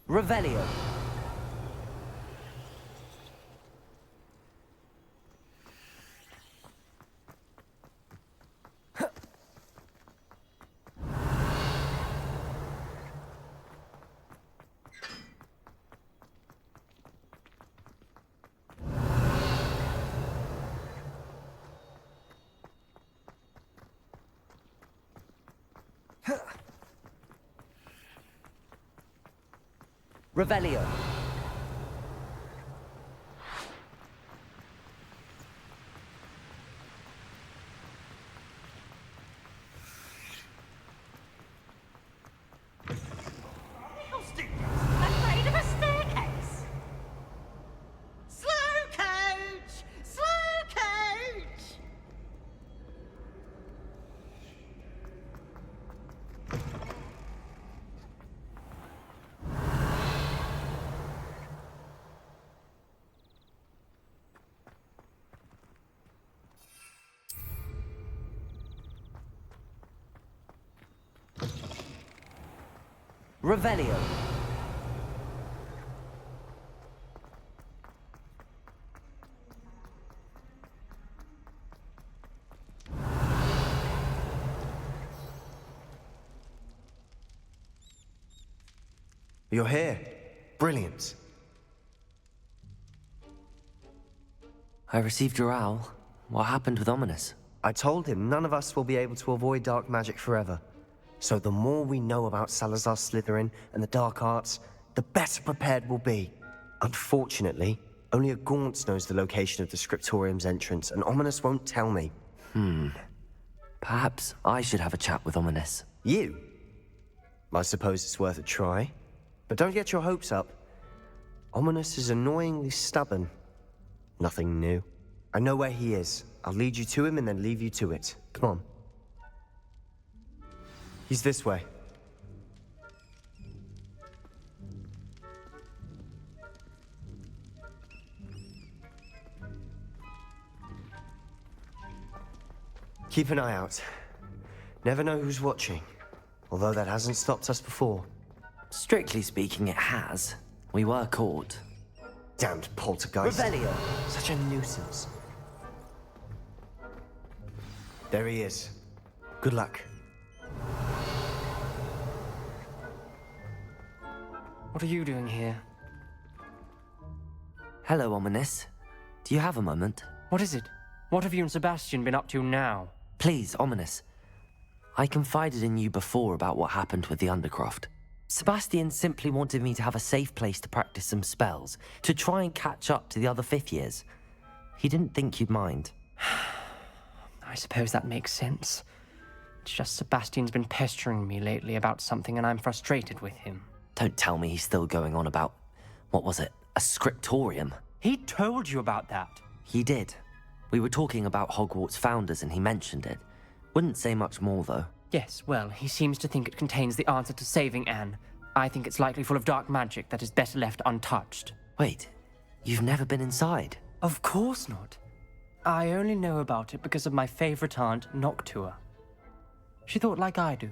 Revelio. Revelio. Little students, afraid of a staircase. Slow coach! Slow coach! Revelio. You're here. Brilliant. I received your owl. What happened with Ominous? I told him none of us will be able to avoid dark magic forever. So the more we know about Salazar Slytherin and the dark arts, the better prepared we'll be. Unfortunately, only a Gaunt knows the location of the Scriptorium's entrance, and Ominous won't tell me. Perhaps I should have a chat with Ominous. You? I suppose it's worth a try. But don't get your hopes up. Ominous is annoyingly stubborn. Nothing new. I know where he is. I'll lead you to him and then leave you to it. Come on. He's this way. Keep an eye out. Never know who's watching. Although that hasn't stopped us before. Strictly speaking, it has. We were caught. Damned poltergeist. Revelio. Such a nuisance. There he is. Good luck. What are you doing here? Hello, Ominous. Do you have a moment? What is it? What have you and Sebastian been up to now? Please, Ominous. I confided in you before about what happened with the Undercroft. Sebastian simply wanted me to have a safe place to practice some spells, to try and catch up to the other fifth years. He didn't think you'd mind. I suppose that makes sense. It's just Sebastian's been pestering me lately about something and I'm frustrated with him. Don't tell me he's still going on about, what was it, a scriptorium? He told you about that. He did. We were talking about Hogwarts founders and he mentioned it. Wouldn't say much more, though. Yes, well, he seems to think it contains the answer to saving Anne. I think it's likely full of dark magic that is better left untouched. Wait, you've never been inside? Of course not. I only know about it because of my favorite aunt, Noctua. She thought like I do.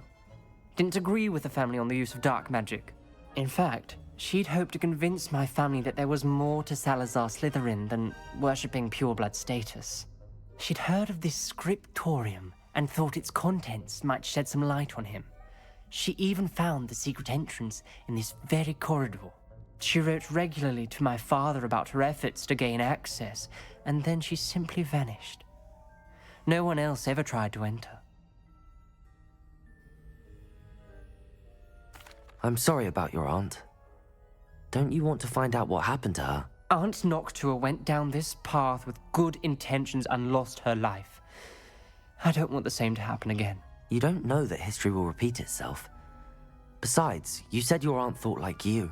Didn't agree with the family on the use of dark magic. In fact, she'd hoped to convince my family that there was more to Salazar Slytherin than worshipping pureblood status. She'd heard of this scriptorium and thought its contents might shed some light on him. She even found the secret entrance in this very corridor. She wrote regularly to my father about her efforts to gain access, and then she simply vanished. No one else ever tried to enter. I'm sorry about your aunt. Don't you want to find out what happened to her? Aunt Noctua went down this path with good intentions and lost her life. I don't want the same to happen again. You don't know that history will repeat itself. Besides, you said your aunt thought like you.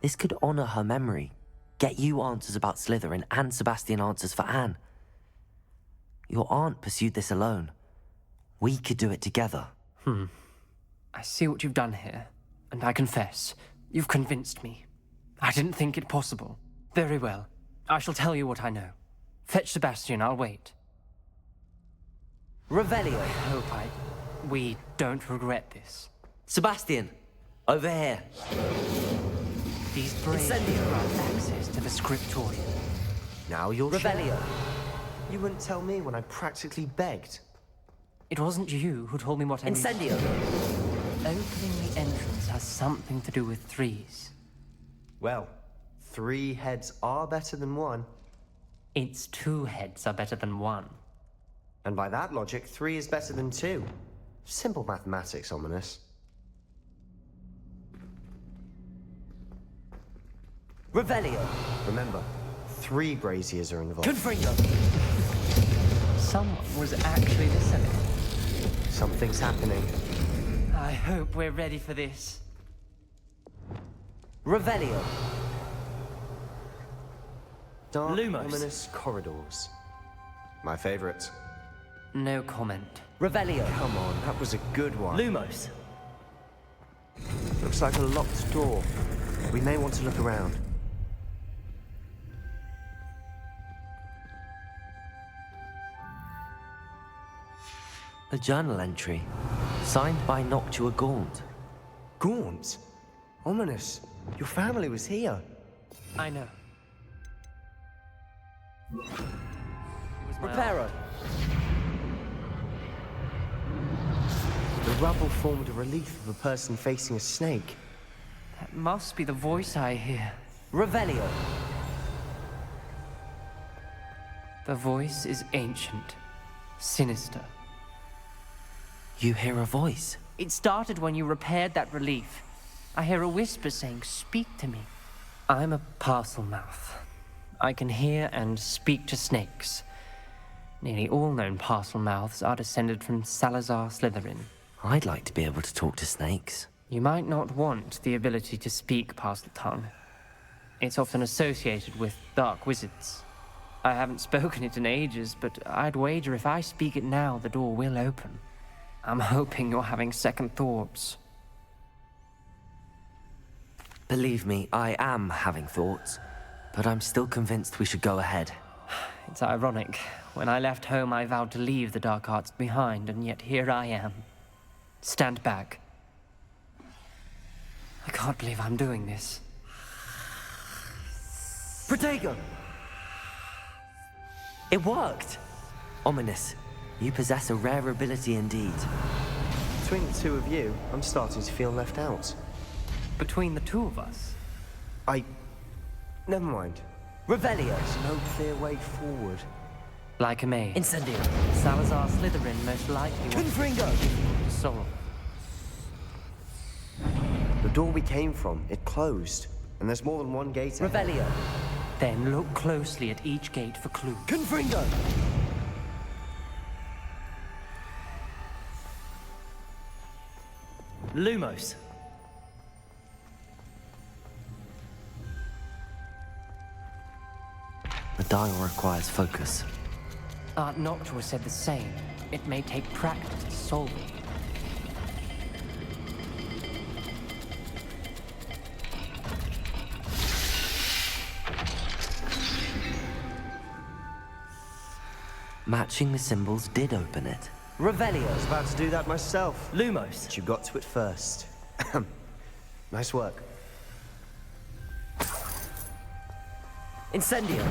This could honor her memory, get you answers about Slytherin and Sebastian answers for Anne. Your aunt pursued this alone. We could do it together. I see what you've done here, and I confess, you've convinced me. I didn't think it possible. Very well. I shall tell you what I know. Fetch Sebastian, I'll wait. Revelio. I hope we don't regret this. Sebastian, over here. These brains grant access to the scriptorium. Now you'll Revelio. share. You wouldn't tell me when I practically begged. It wasn't you who told me what I needed. Incendio. Opening the entrance has something to do with threes. Well, 3 heads are better than 1. Its 2 heads are better than 1. And by that logic, 3 is better than 2. Simple mathematics, Ominous. Revelio. Remember, 3 braziers are involved. Confringo. Someone was actually listening. Something's happening. I hope we're ready for this. Revelio. Dark, Lumos. ominous corridors. My favorite. No comment. Revelio. Come on, that was a good one. Lumos. Looks like a locked door. We may want to look around. A journal entry, signed by Noctua Gaunt. Gaunt? Ominous. Your family was here. I know. It was my Reparo. The rubble formed a relief of a person facing a snake. That must be the voice I hear. Revelio. The voice is ancient, sinister. You hear a voice. It started when you repaired that relief. I hear a whisper saying, "Speak to me." I'm a parcel mouth. I can hear and speak to snakes. Nearly all known parcel mouths are descended from Salazar Slytherin. I'd like to be able to talk to snakes. You might not want the ability to speak parcel tongue. It's often associated with dark wizards. I haven't spoken it in ages, but I'd wager if I speak it now, the door will open. I'm hoping you're having second thoughts. Believe me, I am having thoughts, but I'm still convinced we should go ahead. It's ironic. When I left home, I vowed to leave the dark arts behind, and yet here I am. Stand back. I can't believe I'm doing this. Protego! It worked! Ominous, you possess a rare ability indeed. Between the 2 of you, I'm starting to feel left out. Between the 2 of us, Never mind. Revelio. There's no clear way forward. like a maze. Incendio. Salazar Slytherin most likely wants Confringo. to solve. The door we came from, it closed. And there's more than one gate ahead. Revelio. Then look closely at each gate for clues. Confringo. Lumos. The dial requires focus. Aunt Noctua said the same. It may take practice to solve it. Matching the symbols did open it. Revelio. I was about to do that myself. Lumos. But you got to it first. Nice work. Incendio.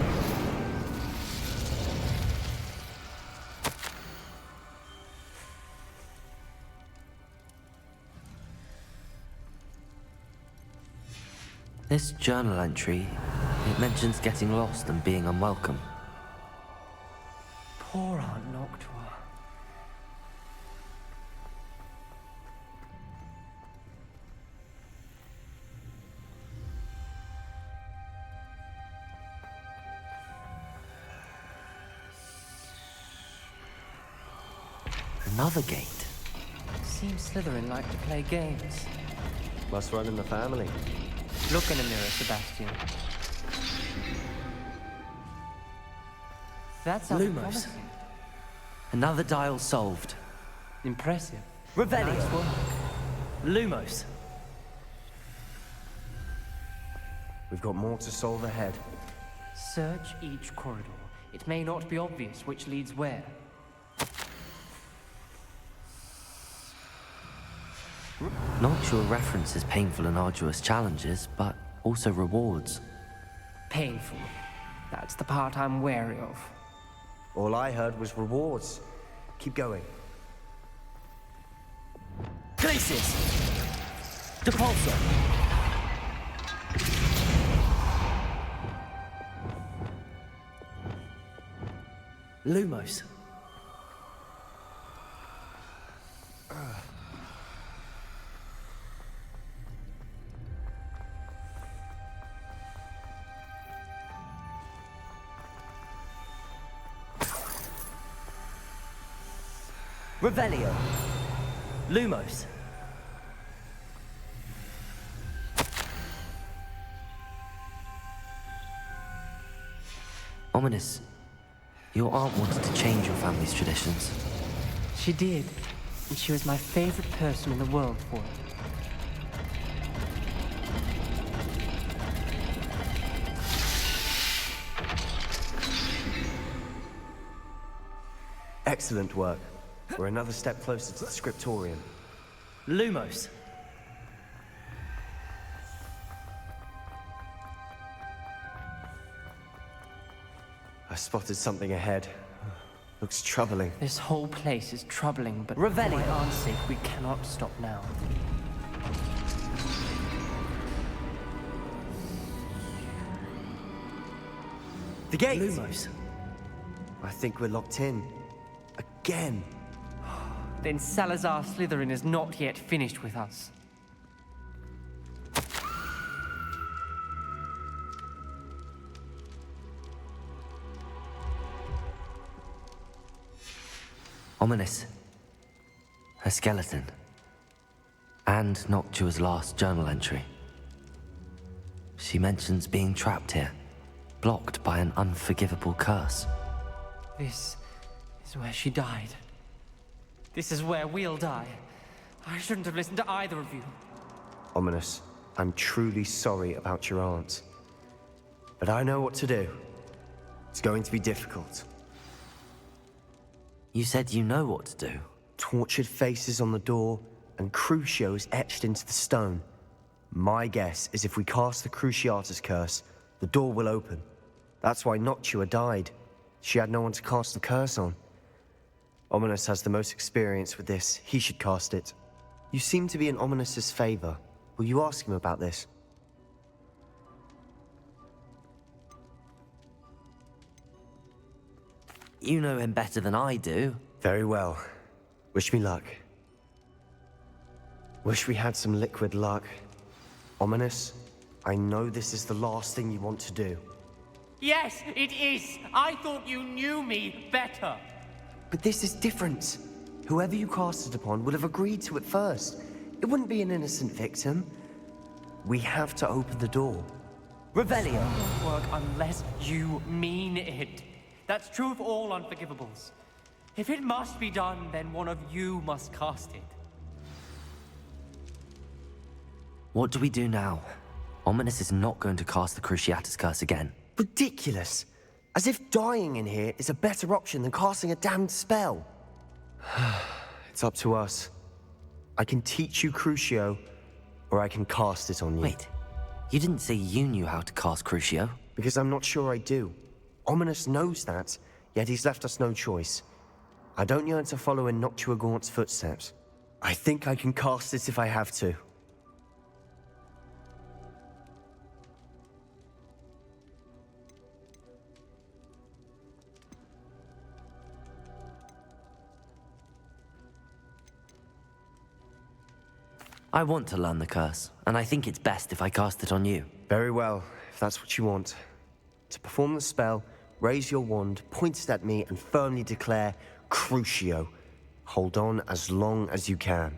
This journal entry, it mentions getting lost and being unwelcome. Poor Aunt Noctua. Another gate. Seems Slytherin like to play games. Must run in the family. Look in the mirror, Sebastian. That's Lumos. promising. Another dial solved. Impressive. Revelio. Nice work. Lumos. We've got more to solve ahead. Search each corridor. It may not be obvious which leads where. Not sure references painful and arduous challenges, but also rewards. Painful. That's the part I'm wary of. All I heard was rewards. Keep going. Glacis! Depulsor! Lumos. Revelio. Lumos. Ominous. Your aunt wanted to change your family's traditions. She did, and she was my favorite person in the world for it. Excellent work. We're another step closer to the scriptorium. Lumos. I spotted something ahead. Looks troubling. This whole place is troubling, but Revelio. for my aunt's sake, we cannot stop now. The gate! Lumos. I think we're locked in. Again. Then Salazar Slytherin is not yet finished with us. Ominous. Her skeleton. And Noctua's last journal entry. She mentions being trapped here, blocked by an unforgivable curse. This is where she died. This is where we'll die. I shouldn't have listened to either of you. Ominous, I'm truly sorry about your aunt. But I know what to do. It's going to be difficult. You said you know what to do. Tortured faces on the door, and Crucios etched into the stone. My guess is if we cast the Cruciatus curse, the door will open. That's why Noctua died. She had no one to cast the curse on. Ominous has the most experience with this. He should cast it. You seem to be in Ominous's favor. Will you ask him about this? You know him better than I do. Very well. Wish me luck. Wish we had some liquid luck. Ominous, I know this is the last thing you want to do. Yes, it is. I thought you knew me better. But this is different. Whoever you cast it upon would have agreed to it first. It wouldn't be an innocent victim. We have to open the door. Revelio. Won't work unless you mean it. That's true of all unforgivables. If it must be done, then one of you must cast it. What do we do now? Ominous is not going to cast the Cruciatus curse again. Ridiculous. As if dying in here is a better option than casting a damned spell. It's up to us. I can teach you Crucio, or I can cast it on you. Wait, you didn't say you knew how to cast Crucio? Because I'm not sure I do. Ominous knows that, yet he's left us no choice. I don't yearn to follow in Noctua Gaunt's footsteps. I think I can cast it if I have to. I want to learn the curse, and I think it's best if I cast it on you. Very well, if that's what you want. To perform the spell, raise your wand, point it at me, and firmly declare, Crucio. Hold on as long as you can.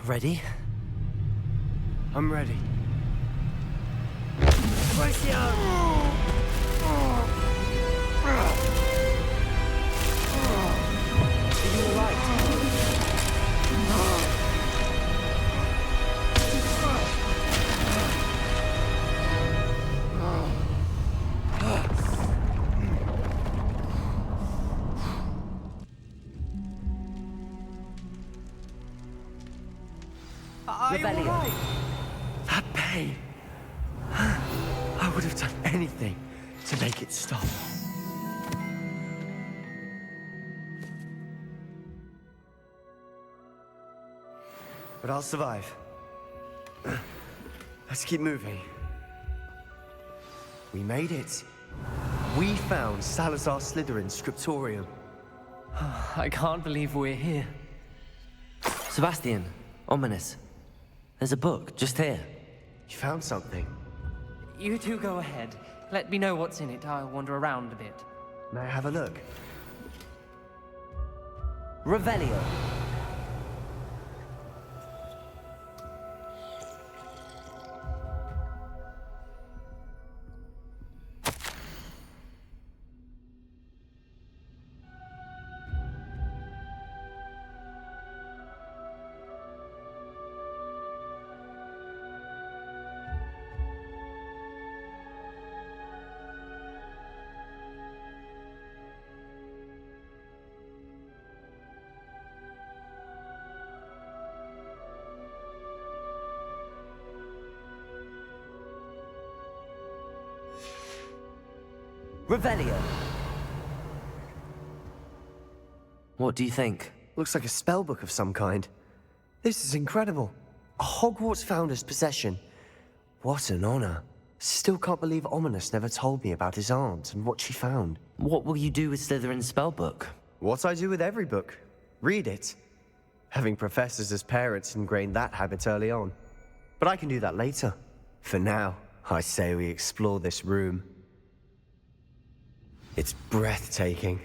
Ready? I'm ready. Are you Revelio. alright? That pain. I would have done anything to make it stop. But I'll survive. Let's keep moving. We made it. We found Salazar Slytherin's scriptorium. I can't believe we're here. Sebastian, ominous. There's a book just here. You found something. You two go ahead. Let me know what's in it. I'll wander around a bit. May I have a look? Revelio. Revelio. What do you think? Looks like a spellbook of some kind. This is incredible. A Hogwarts founder's possession. What an honor. Still can't believe Ominous never told me about his aunt and what she found. What will you do with Slytherin's spellbook? What I do with every book. Read it. Having professors as parents ingrained that habit early on. But I can do that later. For now, I say we explore this room. It's breathtaking.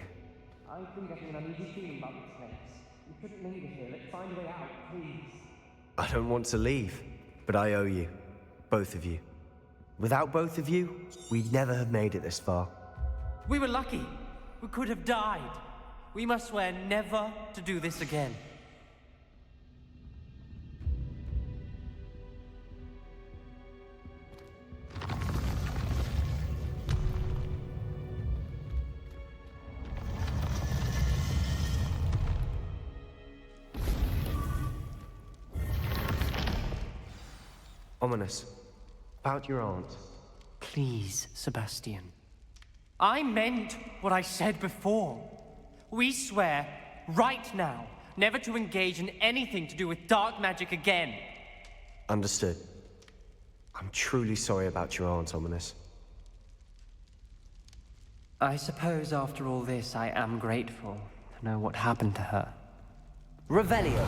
I've been getting an uneasy feeling about this place. We shouldn't linger here. Let's find a way out, please. I don't want to leave, but I owe you. Both of you. Without both of you, we'd never have made it this far. We were lucky. We could have died. We must swear never to do this again. Ominous. About your aunt. Please, Sebastian. I meant what I said before. We swear, right now, never to engage in anything to do with dark magic again. Understood. I'm truly sorry about your aunt, Ominous. I suppose after all this, I am grateful to know what happened to her. Revelio.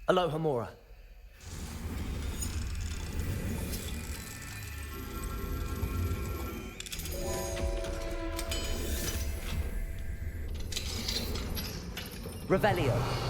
Aloha, Mora. Revelio.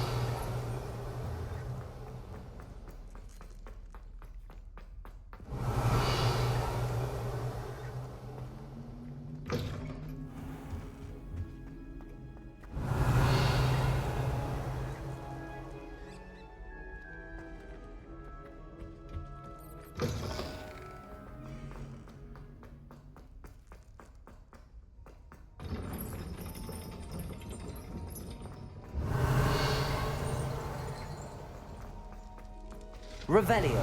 Revelio.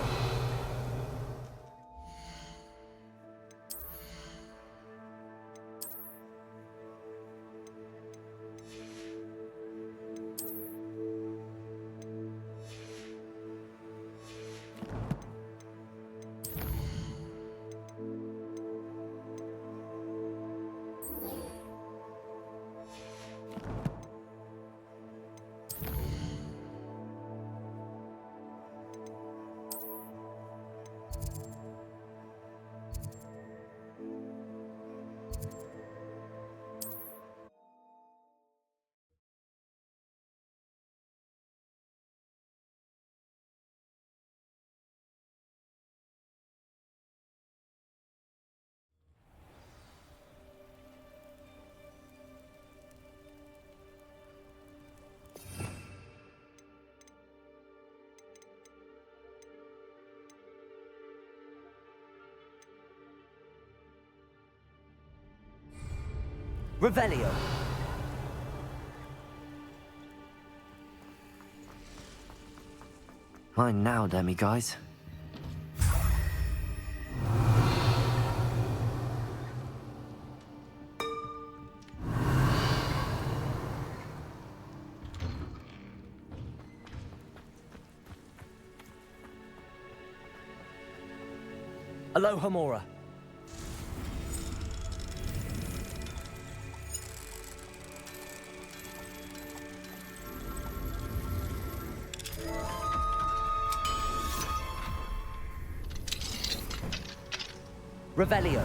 Revelio. Mine now, demi-guys. Aloha Mora. Revelio.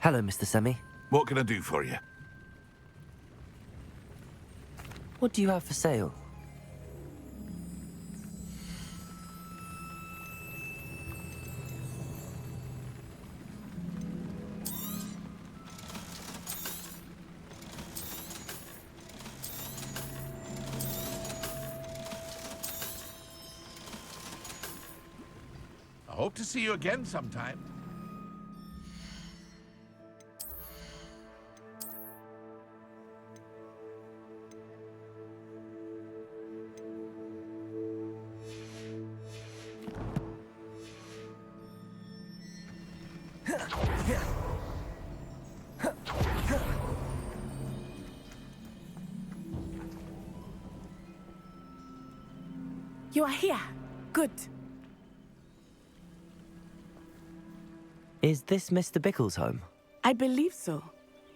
Hello, Mr. Semi. What can I do for you? What do you have for sale? I hope to see you again sometime. You are here. Good. Is this Mr. Bickle's home? I believe so.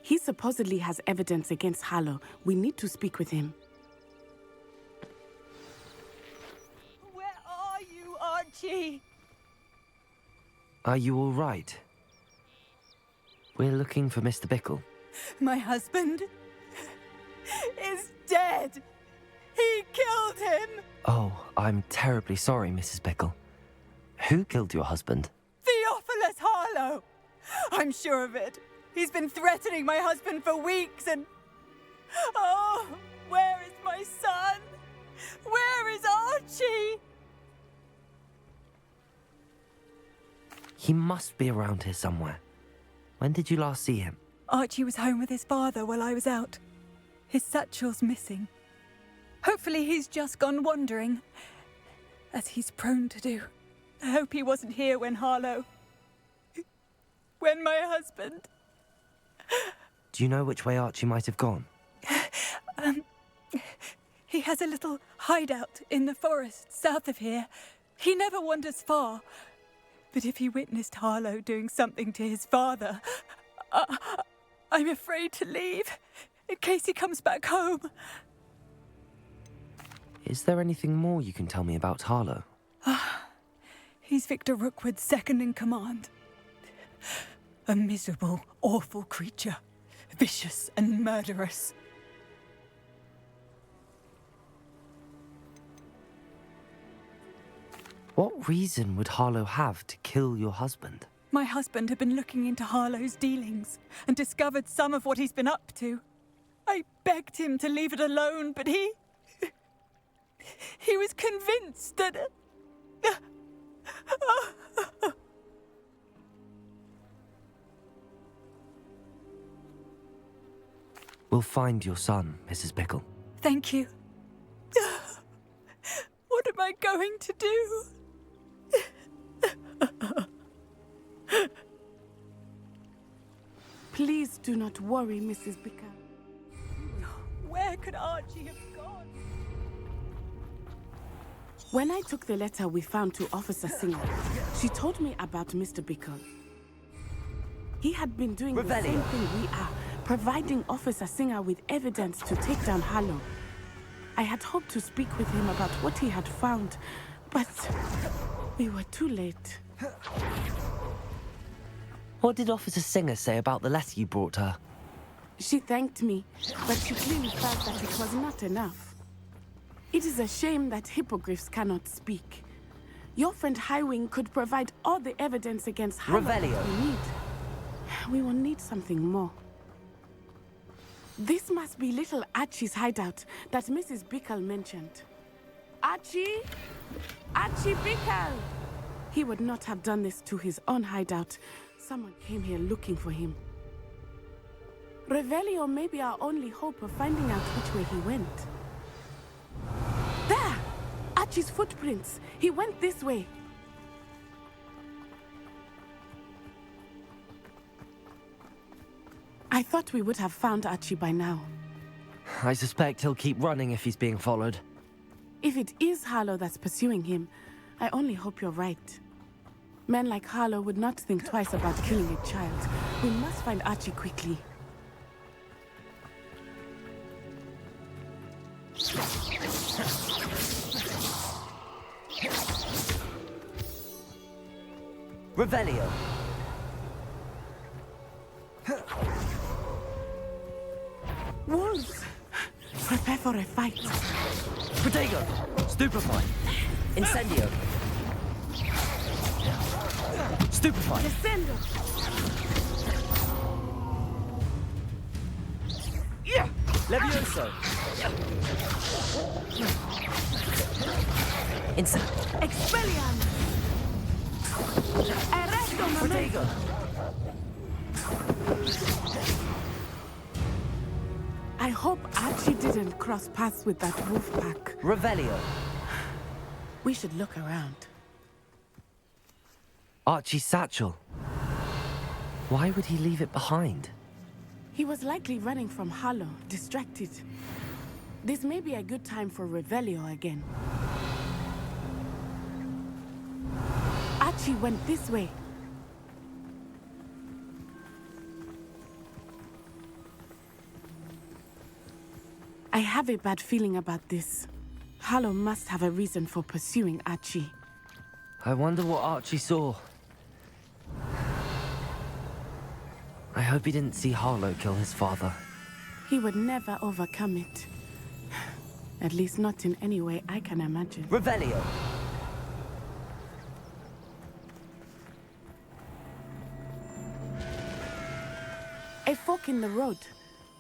He supposedly has evidence against Harlow. We need to speak with him. Where are you, Archie? Are you all right? We're looking for Mr. Bickle. My husband is dead. He killed him. Oh, I'm terribly sorry, Mrs. Bickle. Who killed your husband? Theophilus Harlow. I'm sure of it. He's been threatening my husband for weeks and... Oh, where is my son? Where is Archie? He must be around here somewhere. When did you last see him? Archie was home with his father while I was out. His satchel's missing. Hopefully he's just gone wandering, as he's prone to do. I hope he wasn't here when when my husband... Do you know which way Archie might have gone? He has a little hideout in the forest south of here. He never wanders far. But if he witnessed Harlow doing something to his father, I'm afraid to leave, in case he comes back home. Is there anything more you can tell me about Harlow? He's Victor Rookwood's second in command. A miserable, awful creature. Vicious and murderous. What reason would Harlow have to kill your husband? My husband had been looking into Harlow's dealings and discovered some of what he's been up to. I begged him to leave it alone, but he was convinced that... We'll find your son, Mrs. Bickle. Thank you. What am I going to do? Please do not worry, Mrs. Bickle. Where could Archie have gone? When I took the letter we found to Officer Singer, she told me about Mr. Bickle. He had been doing the same thing we are, providing Officer Singer with evidence to take down Harlow. I had hoped to speak with him about what he had found, But we were too late. What did Officer Singer say about the letter you brought her? She thanked me, but she clearly felt that it was not enough. It is a shame that hippogriffs cannot speak. Your friend Highwing could provide all the evidence against Harlow that Revelio. we need. We will need something more. This must be little Archie's hideout that Mrs. Bickle mentioned. Archie? Archie Bickle! He would not have done this to his own hideout. Someone came here looking for him. Revelio may be our only hope of finding out which way he went. There! Archie's footprints. He went this way. I thought we would have found Archie by now. I suspect he'll keep running if he's being followed. If it is Harlow that's pursuing him, I only hope you're right. Men like Harlow would not think twice about killing a child. We must find Archie quickly. Revelio. Wolves! Prepare for a fight. Protego. Stupefy. Incendio. Stupefy. Descendo! Levioso. Insect. Expelliarm! Arresto, Protego. I hope Archie didn't cross paths with that wolf pack. Revelio. We should look around. Archie's satchel. Why would he leave it behind? He was likely running from Harlow, distracted. This may be a good time for Revelio again. Archie went this way. I have a bad feeling about this. Harlow must have a reason for pursuing Archie. I wonder what Archie saw. I hope he didn't see Harlow kill his father. He would never overcome it. At least not in any way I can imagine. Revelio. A fork in the road.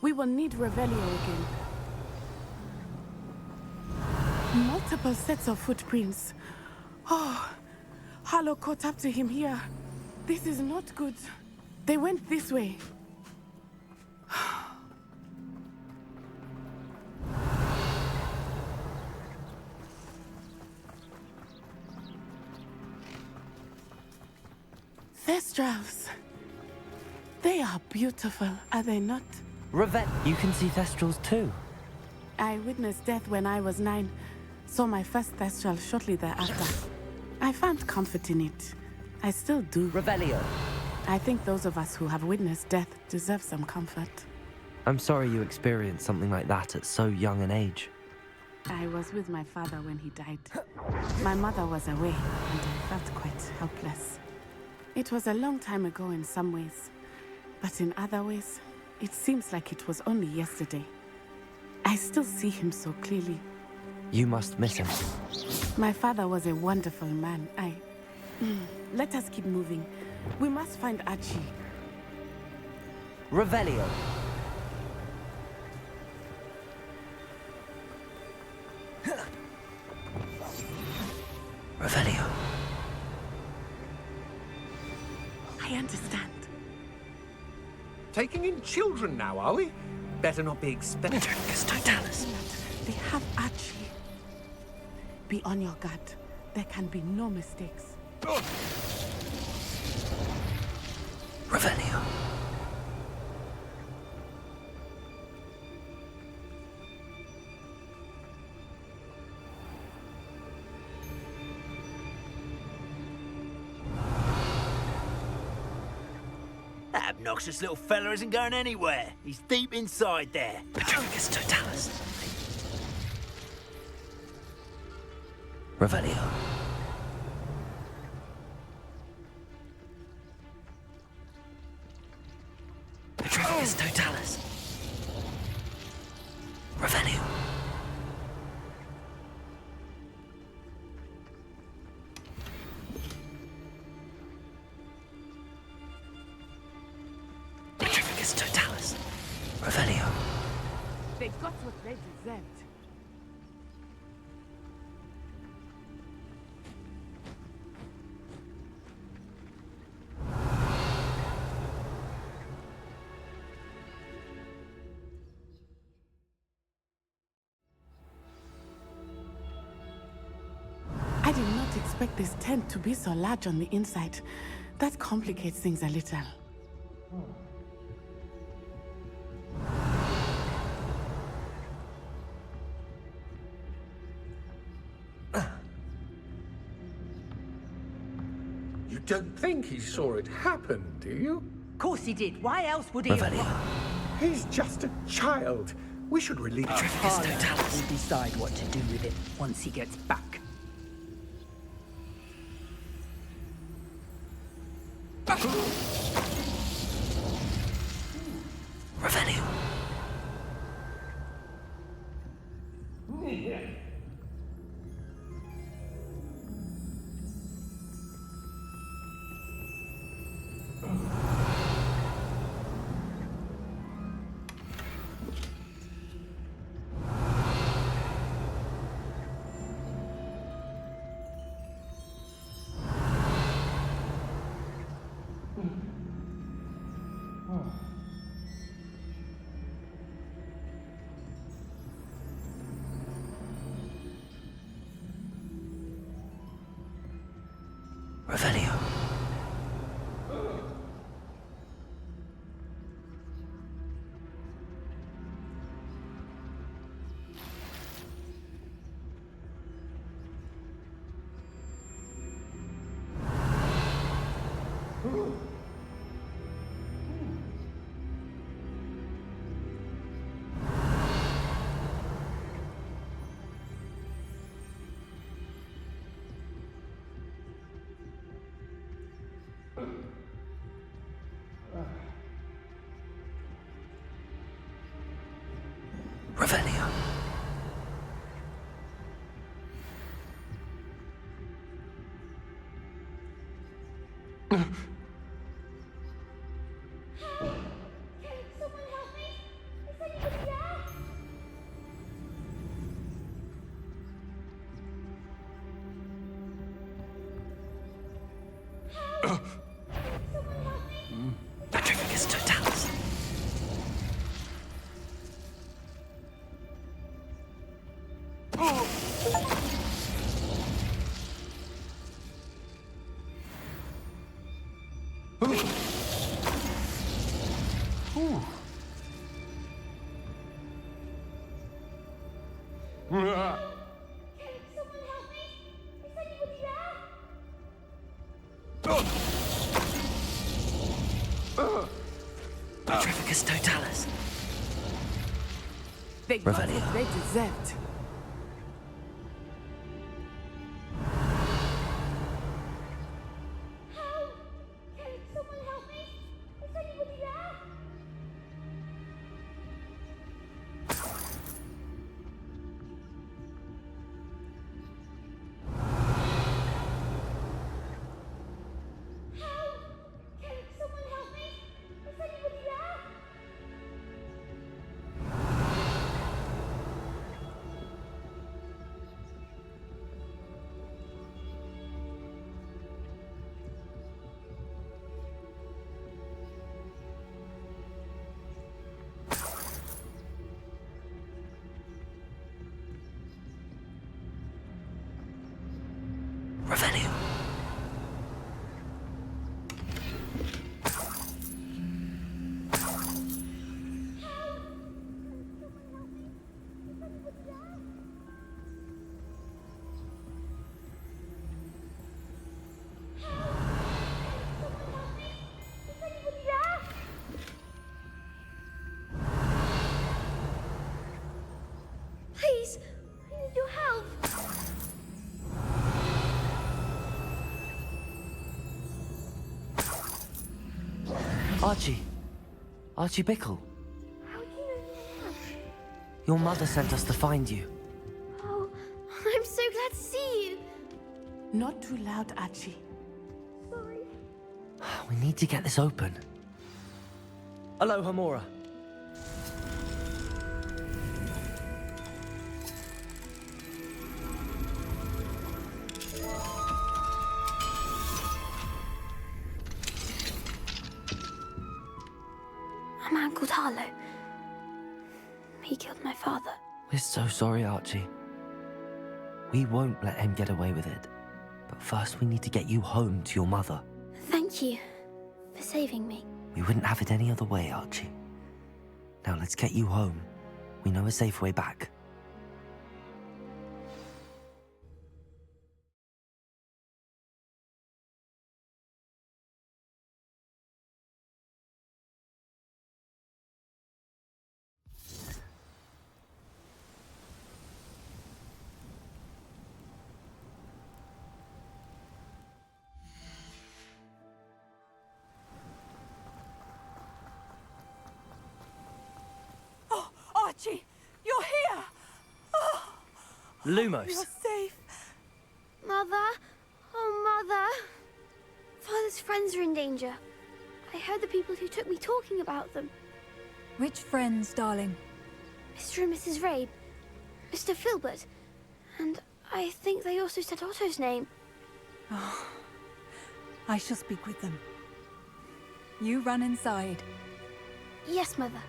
We will need Revelio again. Multiple sets of footprints. Oh, Harlow caught up to him here. This is not good. They went this way. Thestrals. They are beautiful, are they not? You can see Thestrals too. I witnessed death when I was 9. Saw my first Thestral shortly thereafter. I found comfort in it. I still do. Revelio. I think those of us who have witnessed death deserve some comfort. I'm sorry you experienced something like that at so young an age. I was with my father when he died. My mother was away, and I felt quite helpless. It was a long time ago in some ways, but in other ways, it seems like it was only yesterday. I still see him so clearly. You must miss him. My father was a wonderful man. Let us keep moving. We must find Archie. Revelio. Revelio. I understand. Taking in children now, are we? Better not be expecting. They have Archie. Be on your guard. There can be no mistakes. Revelio. That obnoxious little fella isn't going anywhere. He's deep inside there. Patroclus Totalis. Revelio. Petrificus Totalis. Revelio. Petrificus Totalis. Revelio. They got what they deserved. I did not expect this tent to be so large on the inside. That complicates things a little. You don't think he saw it happen, do you? Of course he did. Why else would he have... Revelio. He's just a child. We should release him. Petrificus Totalis. will decide what to do with it once he gets back. Revelio. Revelio. Revelio. Petrificus Totalis. Petrificus Totalis. They got Revelio. what they deserved. Revelio. Please, I need your help. Archie. Archie Bickle, How do you know? your mother sent us to find you. Oh, I'm so glad to see you. Not too loud, Archie. Sorry. We need to get this open. Aloha, Mora. A man called Harlow. He killed my father. We're so sorry, Archie. We won't let him get away with it. But first we need to get you home to your mother. Thank you for saving me. We wouldn't have it any other way, Archie. Now let's get you home. We know a safe way back. Oh, Archie, you're here! Oh, Lumos. you're safe. Mother? Oh, Mother. Father's friends are in danger. I heard the people who took me talking about them. Which friends, darling? Mr. and Mrs. Rabe. Mr. Filbert. And I think they also said Otto's name. Oh, I shall speak with them. You run inside. Yes, Mother.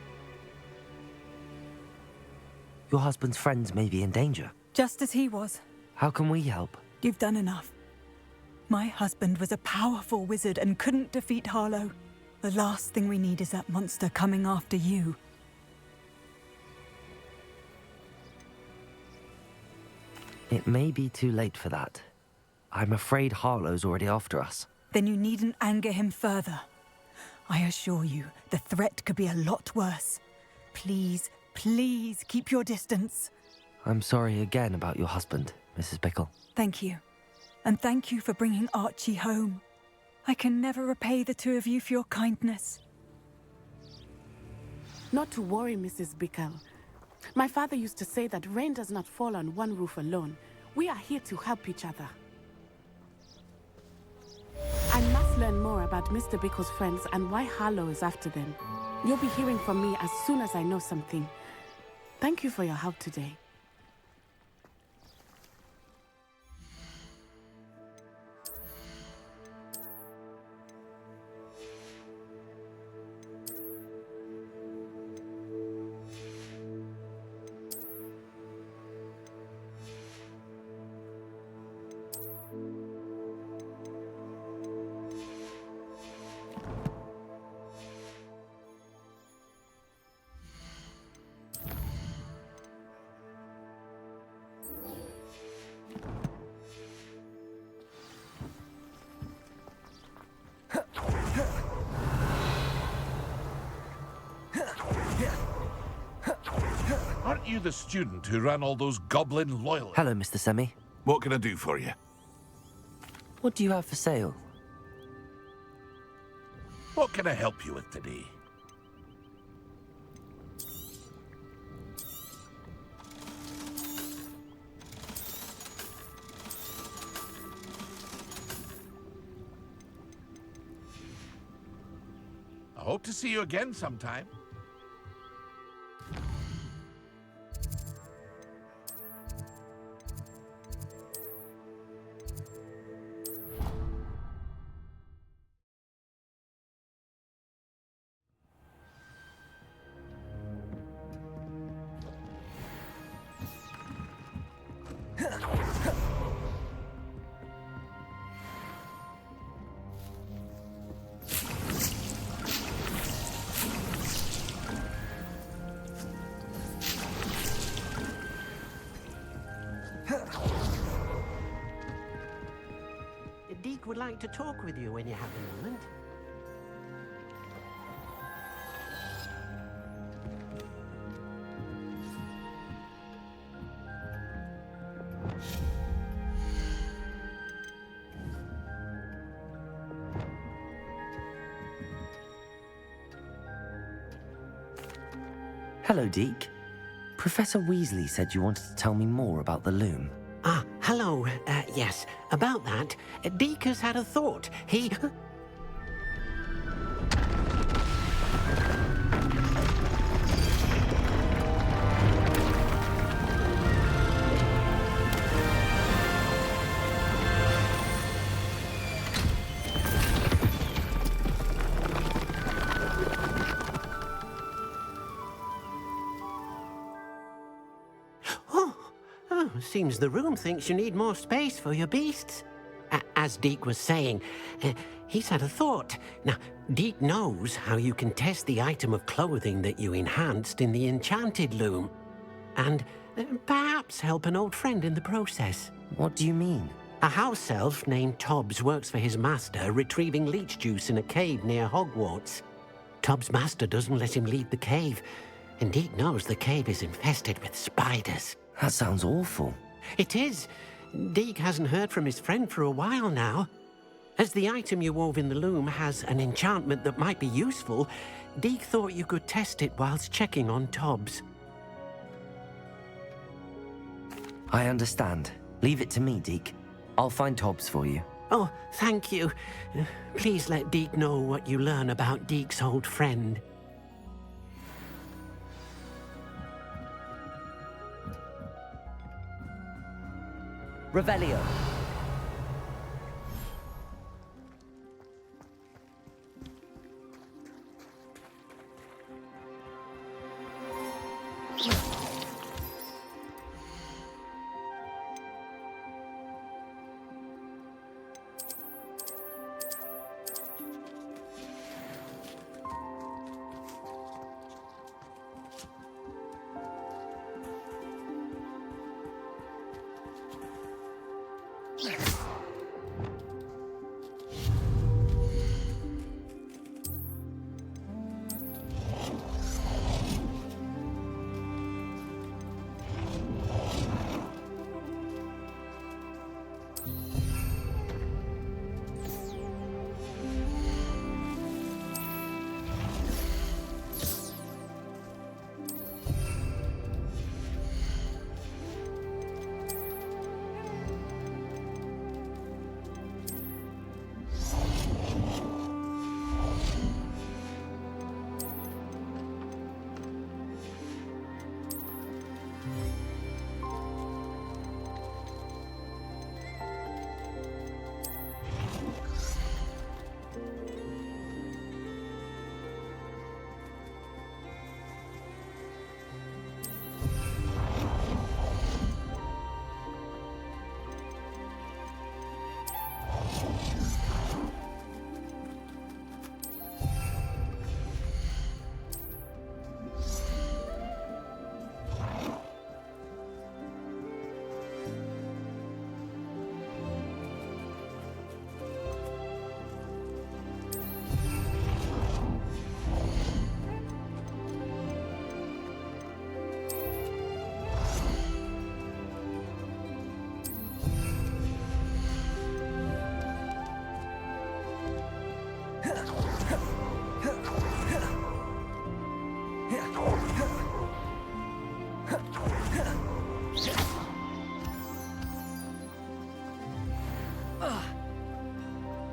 Your husband's friends may be in danger. Just as he was. How can we help? You've done enough. My husband was a powerful wizard and couldn't defeat Harlow. The last thing we need is that monster coming after you. It may be too late for that. I'm afraid Harlow's already after us. Then you needn't anger him further. I assure you, the threat could be a lot worse. Please, please keep your distance. I'm sorry again about your husband, Mrs. Bickle. Thank you. And thank you for bringing Archie home. I can never repay the two of you for your kindness. Not to worry, Mrs. Bickle. My father used to say that rain does not fall on one roof alone. We are here to help each other. I must learn more about Mr. Bickle's friends and why Harlow is after them. You'll be hearing from me as soon as I know something. Thank you for your help today. Aren't you the student who ran all those goblin loyalists? Hello, Mr. Semi. What can I do for you? What do you have for sale? What can I help you with today? I hope to see you again sometime. Deke would like to talk with you when you have a moment. Hello, Deke. Professor Weasley said you wanted to tell me more about the loom. Ah, hello. Yes, about that, Deke has had a thought. He... Seems the room thinks you need more space for your beasts. As Deke was saying, he's had a thought. Now, Deke knows how you can test the item of clothing that you enhanced in the enchanted loom. And perhaps help an old friend in the process. What do you mean? A house elf named Tobbs works for his master, retrieving leech juice in a cave near Hogwarts. Tobbs' master doesn't let him leave the cave, and Deke knows the cave is infested with spiders. That sounds awful. It is. Deke hasn't heard from his friend for a while now. As the item you wove in the loom has an enchantment that might be useful, Deke thought you could test it whilst checking on Tobbs. I understand. Leave it to me, Deke. I'll find Tobbs for you. Oh, thank you. Please let Deke know what you learn about Deke's old friend. Revelio.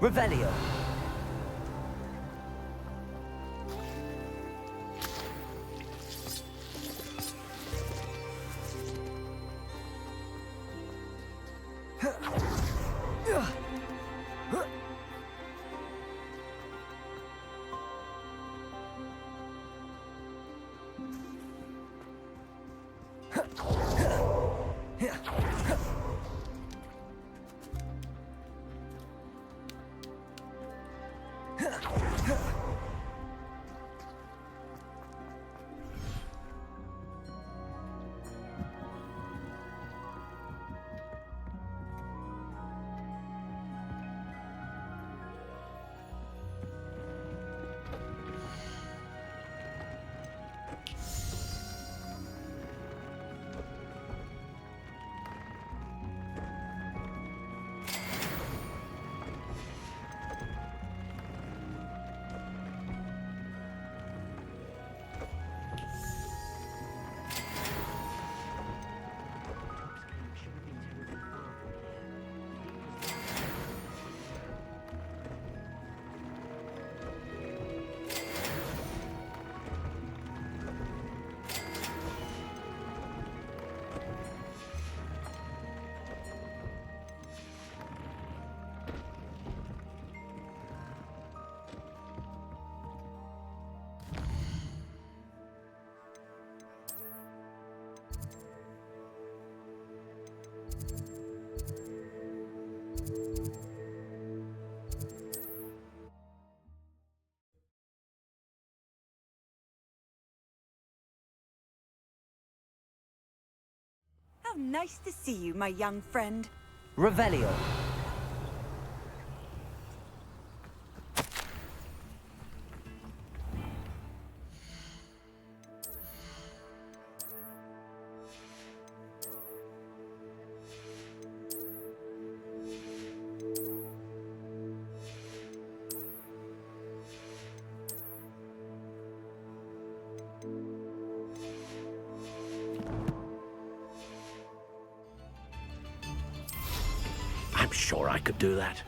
Revelio. How nice to see you, my young friend. Revelio. I'm sure I could do that.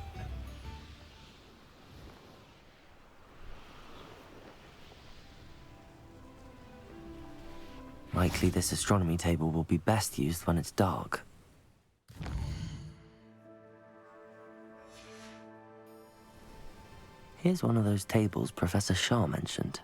Likely this astronomy table will be best used when it's dark. Here's one of those tables Professor Shah mentioned.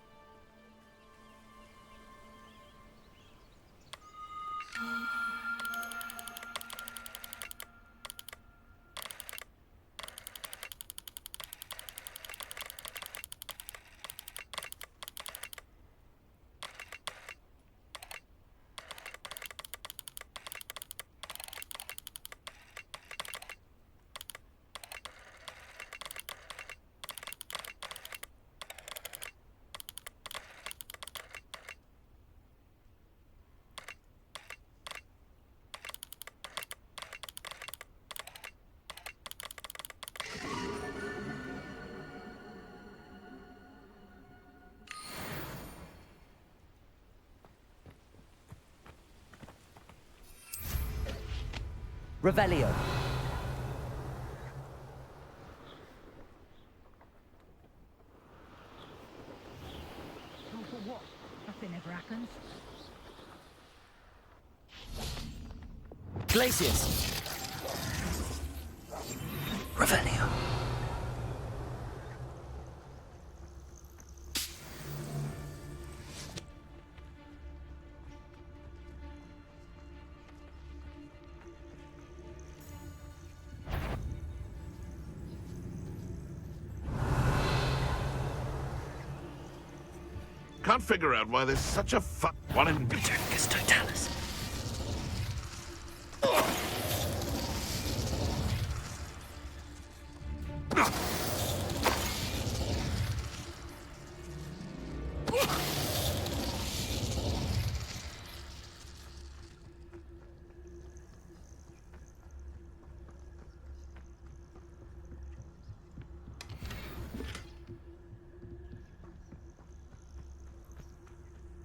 Revelio. Oh, for what? Nothing ever happens. Glacius. Revelio. Can't figure out why there's such a one in Returnicus totalis.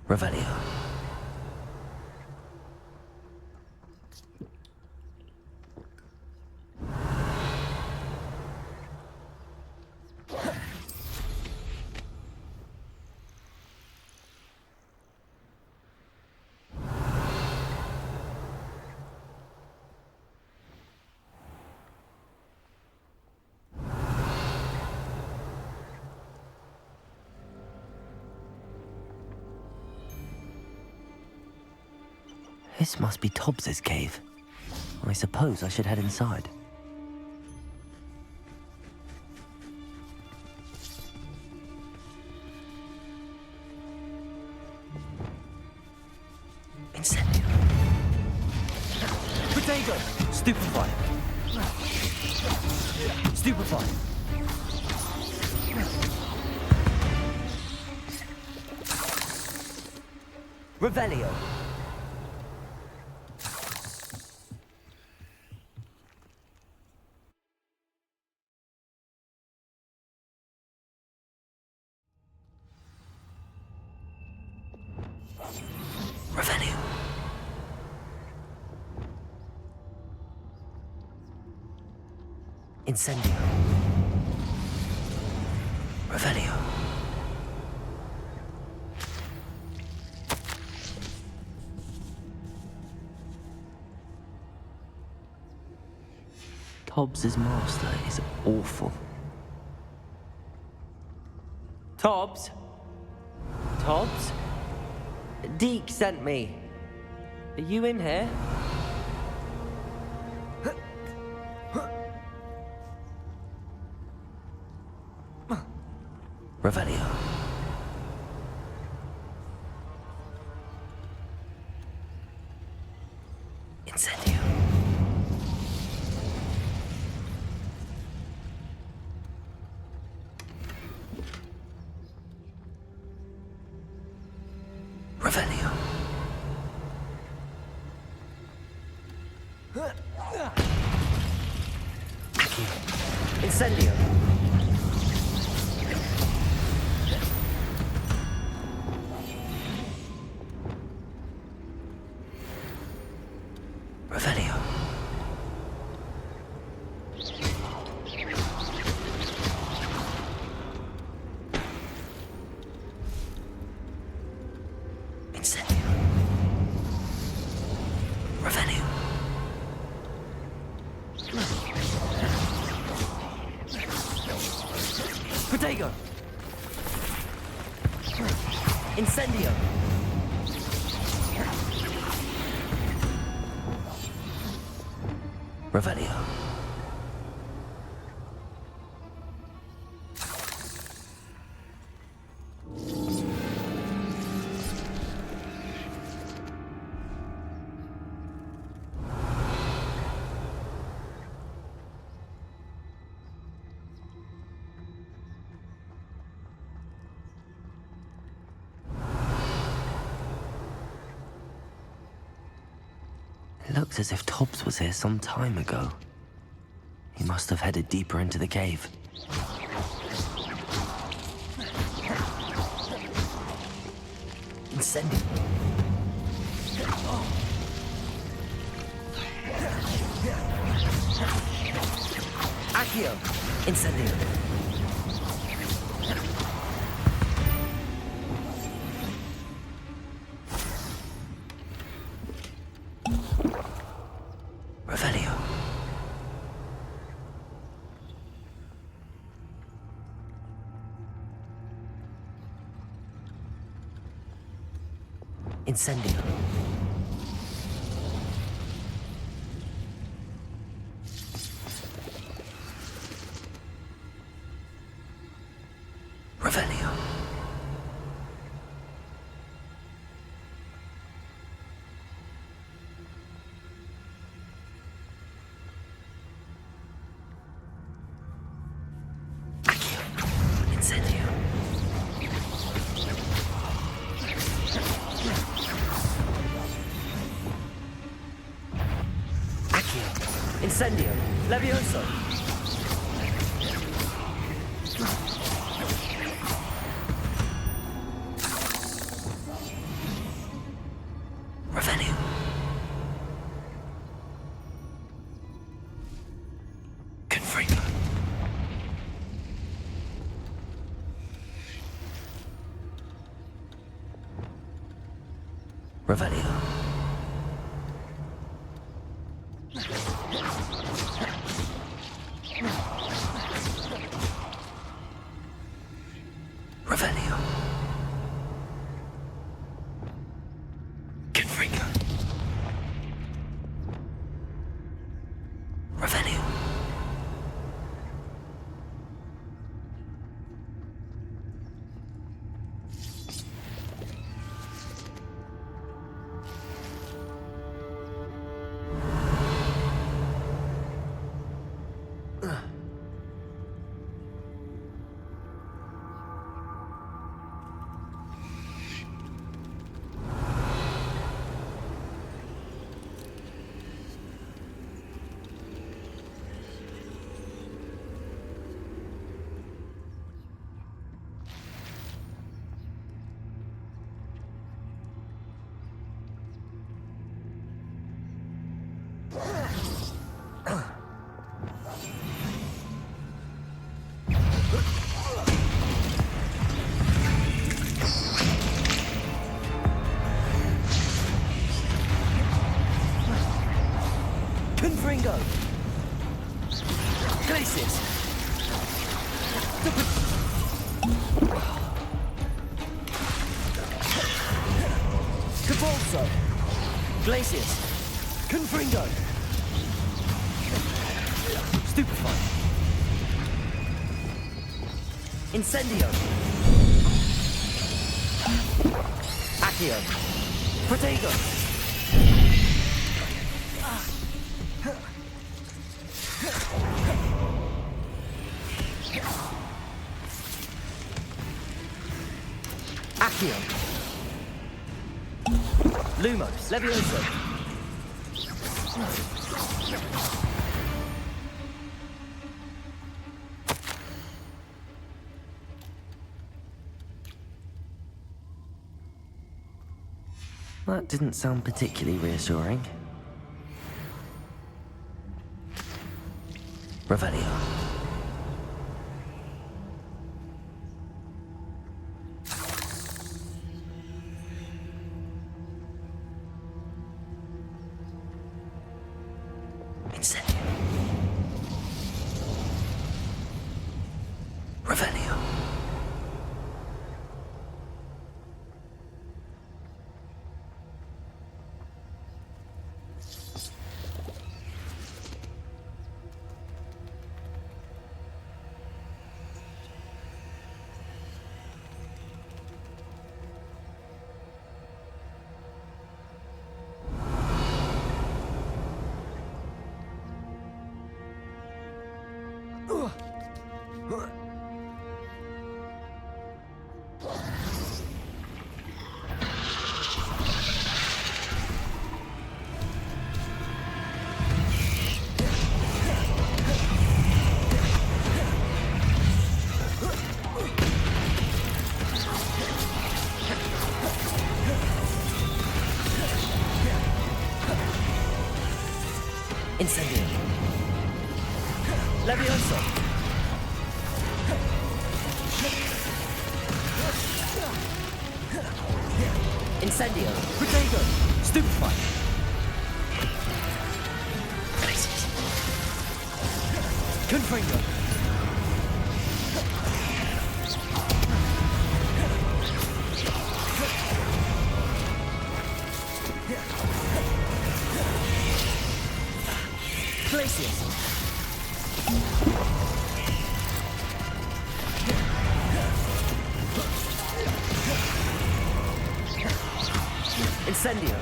Revelio. This must be Tobbs's cave. I suppose I should head inside. Incendio. Potato! Stupefy. Stupefy. Revelio. Revelio. Incendio. Revelio. Tobbs's master is awful. Tobbs? Tobbs? Deke sent me. Are you in here? Revelio. Incendio. Incendio. Revelio. Incendio. Revelio. Protego. Incendio. Revelio. It looks as if Tobbs was here some time ago. He must have headed deeper into the cave. Incendio. Accio. Incendio. Revelio. Incendio. Revelio. Accio. Incendio. Incendio. Levioso. Revelio. Confringo. Revelio. Revelio. Confringo. Revelio. Confringo. Glacius. Cabalso. Glacius. Confringo. Stupefy. Incendio. Accio. Protego. Accio. Lumos. Levioso. That didn't sound particularly reassuring. Revelio. Incendio. Revelio. Incendio. Levioso. Incendio. Protego. Stupefy. Confringo. Glacius. Incendio.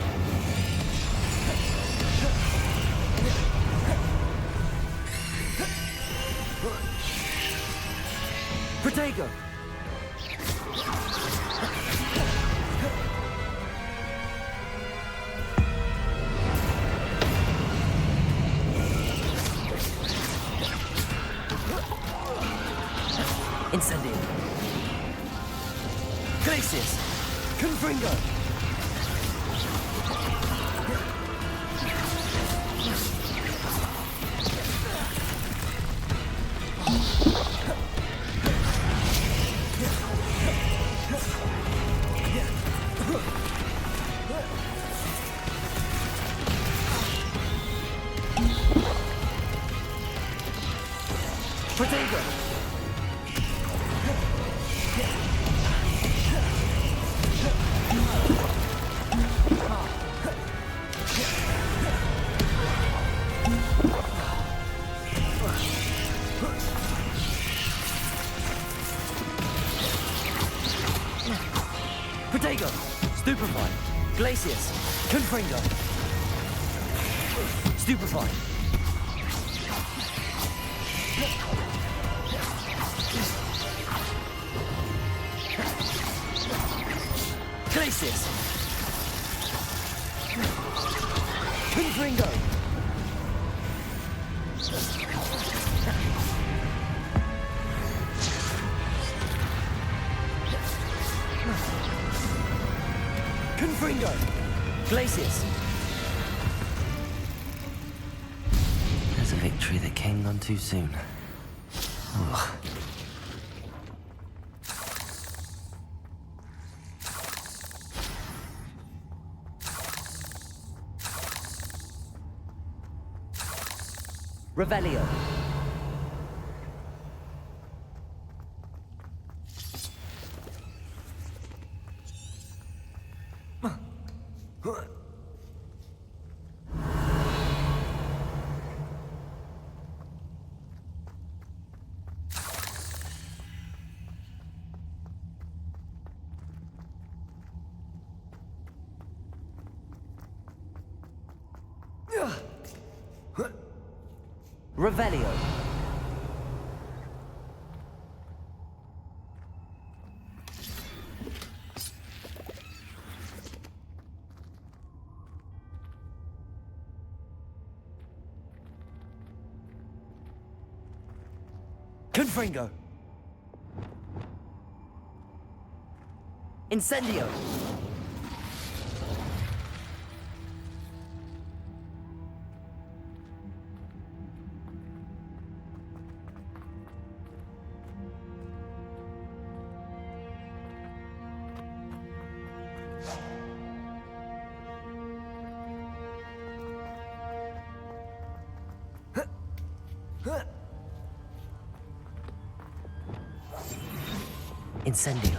Protego. Incendio. Glacius. Confringo. Protego. Protego. Stupefy. Glacius. Confringo. Stupefy. Glacius. Confringo. Confringo. Glacius. There's a victory that came none too soon. Ugh. Revelio. Revelio. Confringo. Incendio. Incendio.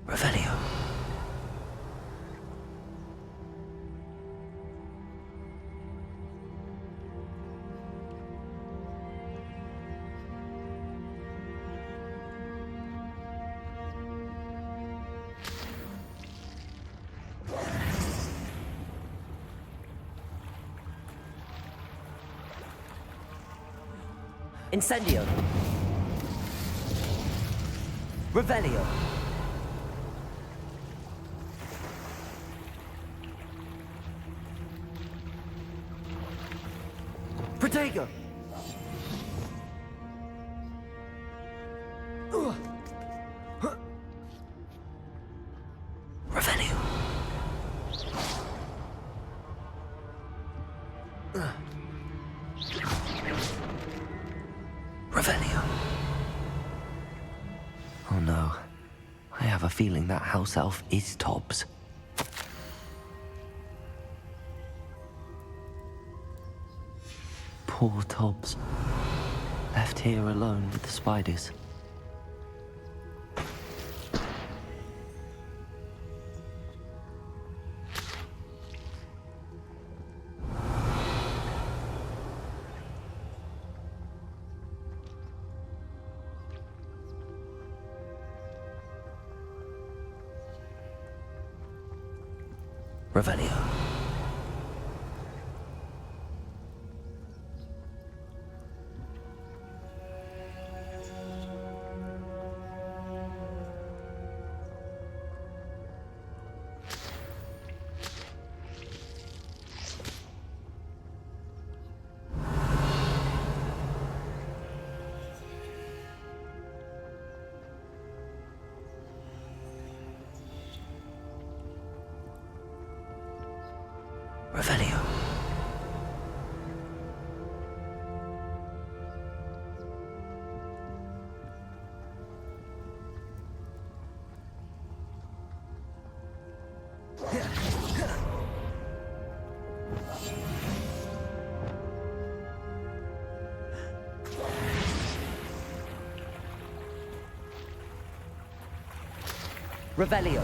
Revelio. Incendio. Revelio. Protego. Revelio. Revelio. Oh no. I have a feeling that house elf is Tobbs. Poor Tobbs. Left here alone with the spiders. Revelio. Revelio. Revelio.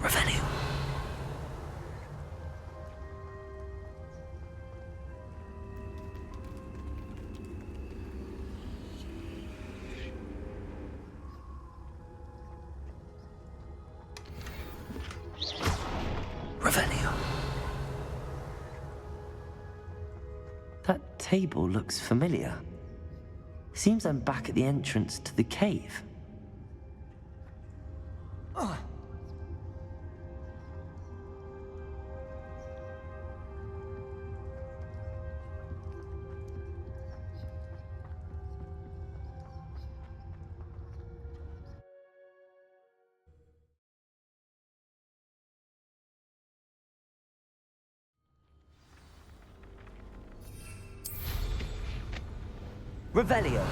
Revelio. Revelio. That table looks familiar. Seems I'm back at the entrance to the cave. Revelio.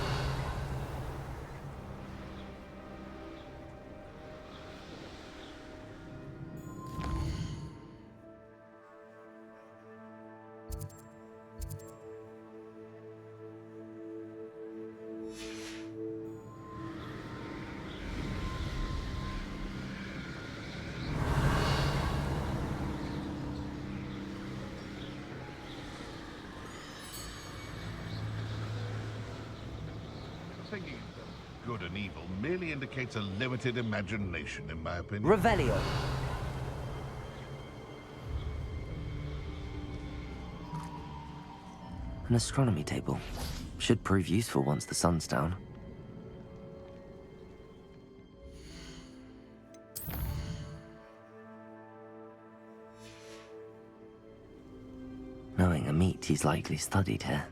Thinking of good and evil merely indicates a limited imagination, in my opinion. Revelio. An astronomy table. Should prove useful once the sun's down. Knowing a meat, he's likely studied here.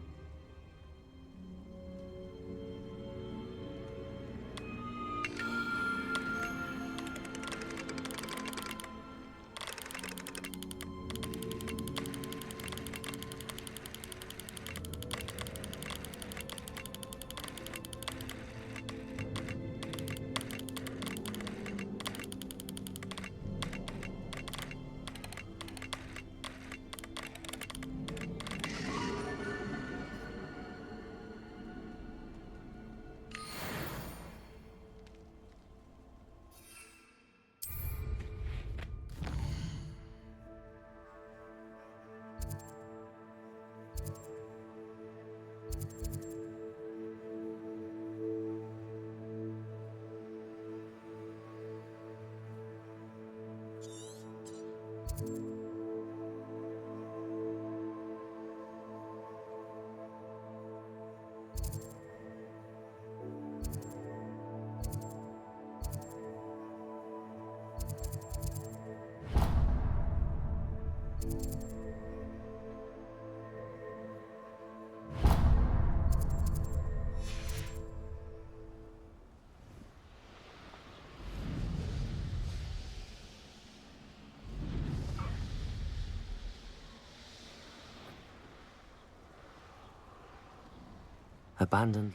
Abandoned.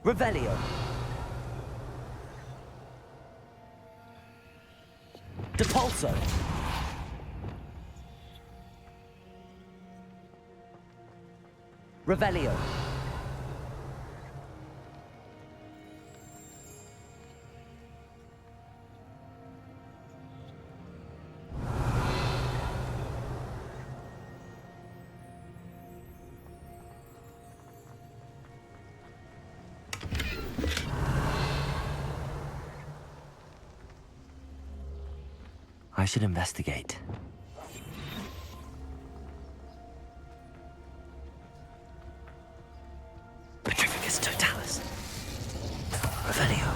Revelio. Depulso. Revelio. I should investigate. Petrificus totalis. Revelio.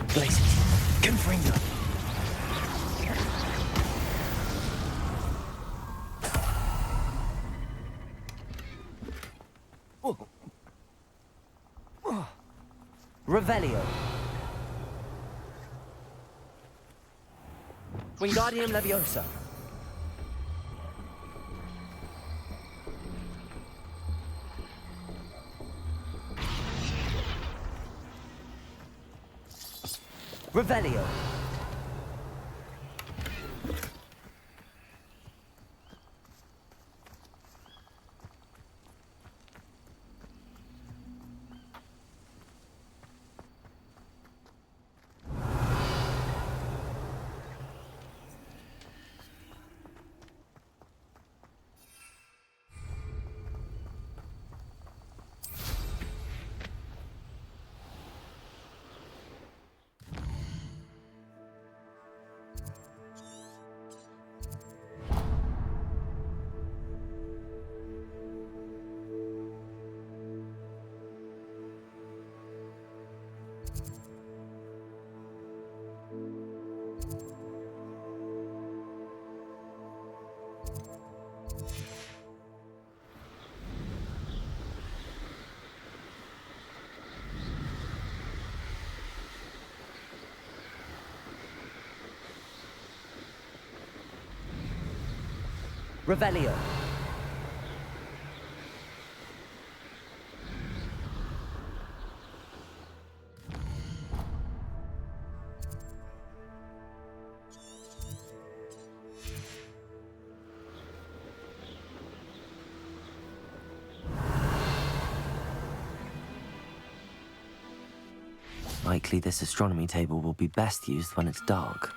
Glacius. Confringo. Revelio. Wingardium Leviosa. Revelio. Revelio. Likely this astronomy table will be best used when it's dark.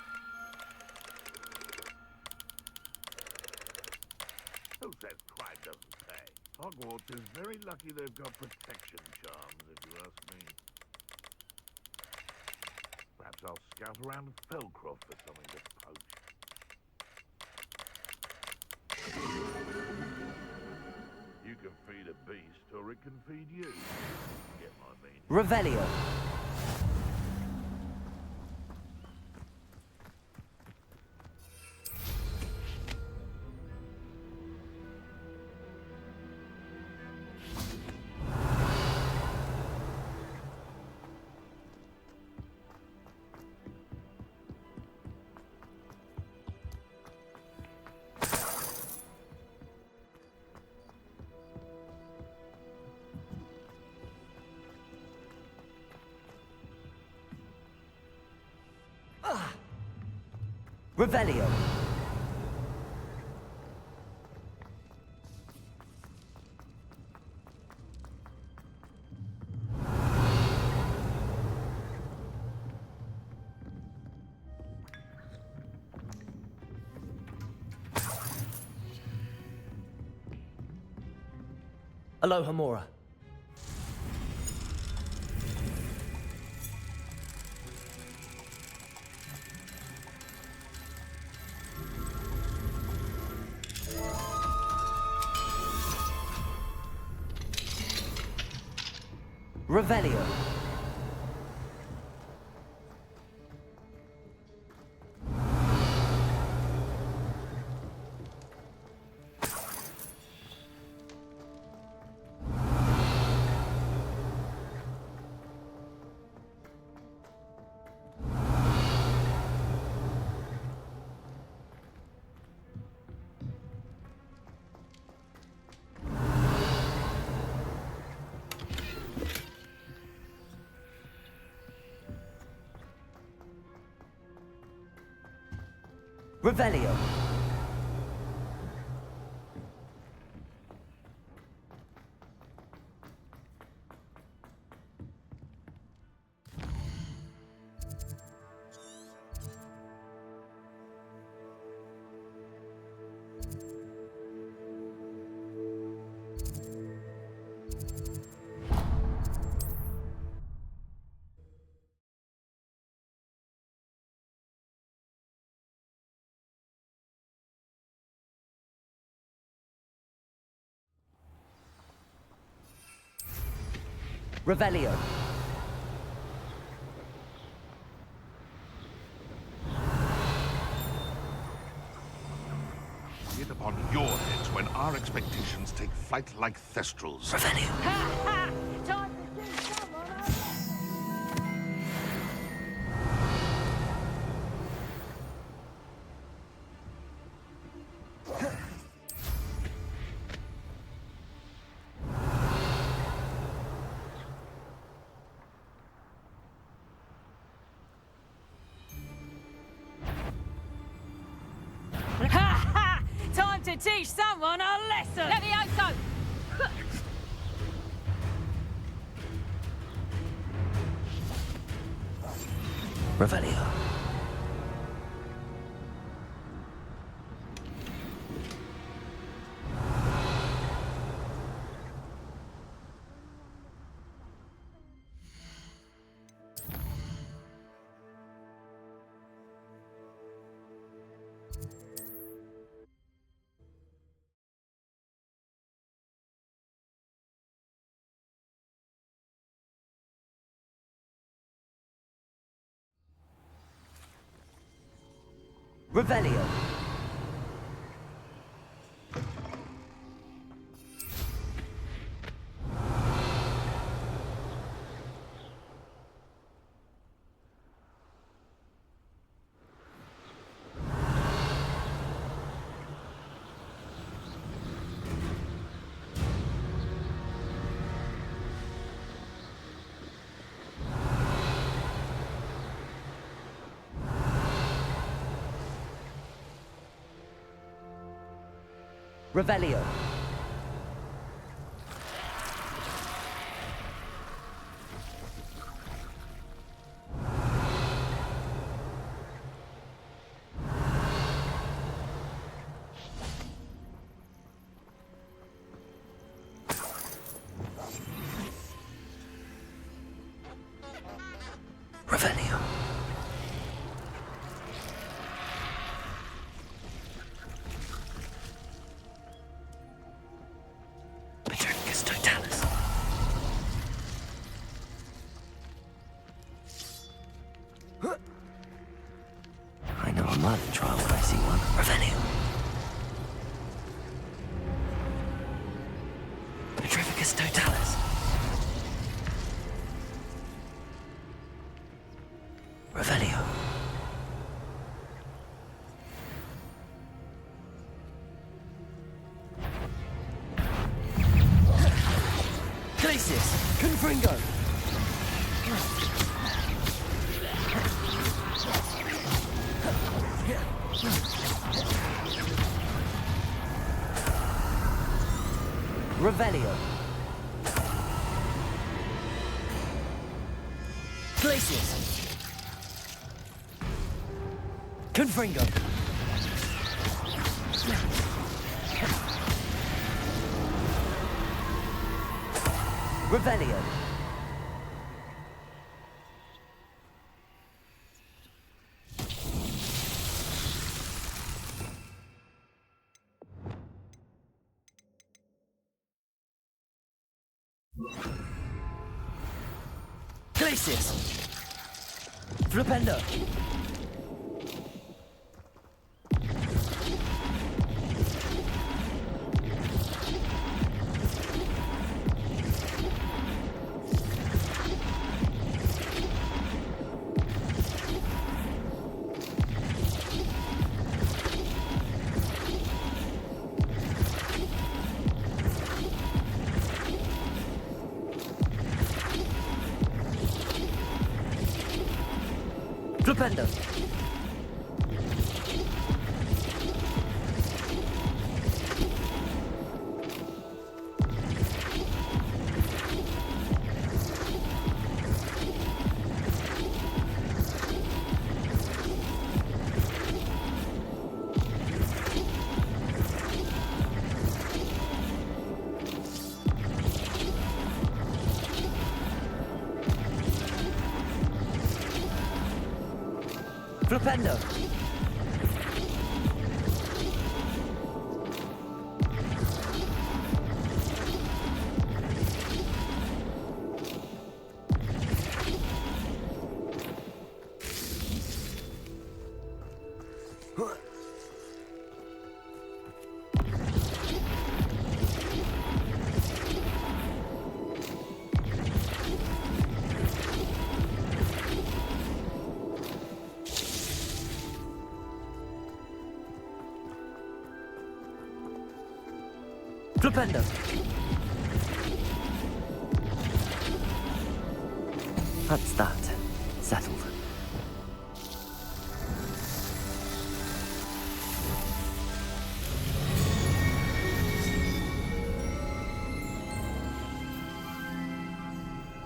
Who says crime doesn't pay? Hogwarts is very lucky they've got protection charms, if you ask me. Perhaps I'll scout around Felcroft for something to poach. You can feed a beast, or it can feed you. Get my meaning. Revelio. Revelio. Aloha Mora. Revelio. Revelio. Revelio. Be it upon your heads when our expectations take flight like thestrals. Revelio. Time to do someone else. Time to teach someone a lesson! Levioso! Revelio. Revelio. Revelio. Revelio. I know a murder trial when I see one. Revelio. Petrificus totalis. Revelio. Glacis. Confringo. Revelio. Glacis. Confringo. Revelio. Glacis. Flipendo. Flipendo. Flipendo! Flipendo! That's that. Settled.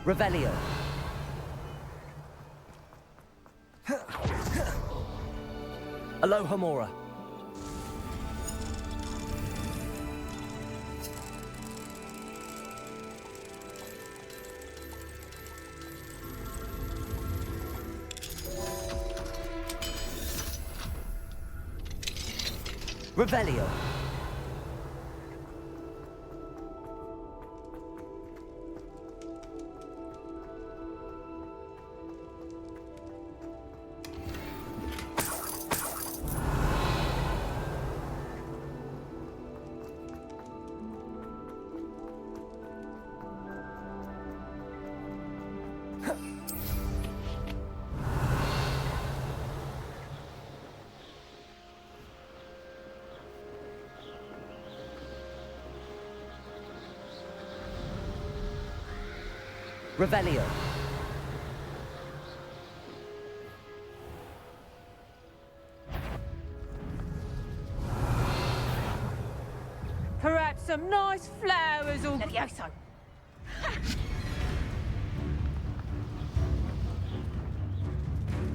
Revelio. Alohomora. Revelio. Revelio. Perhaps some nice flowers or... Levioso!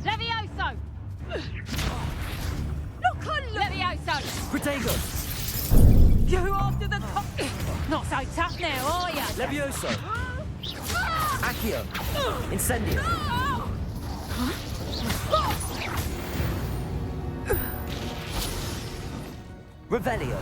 Levioso! Look on Levioso! Protego! you after the cop... Not so tough now, are you? Levioso! Accio! Incendio! Revelio!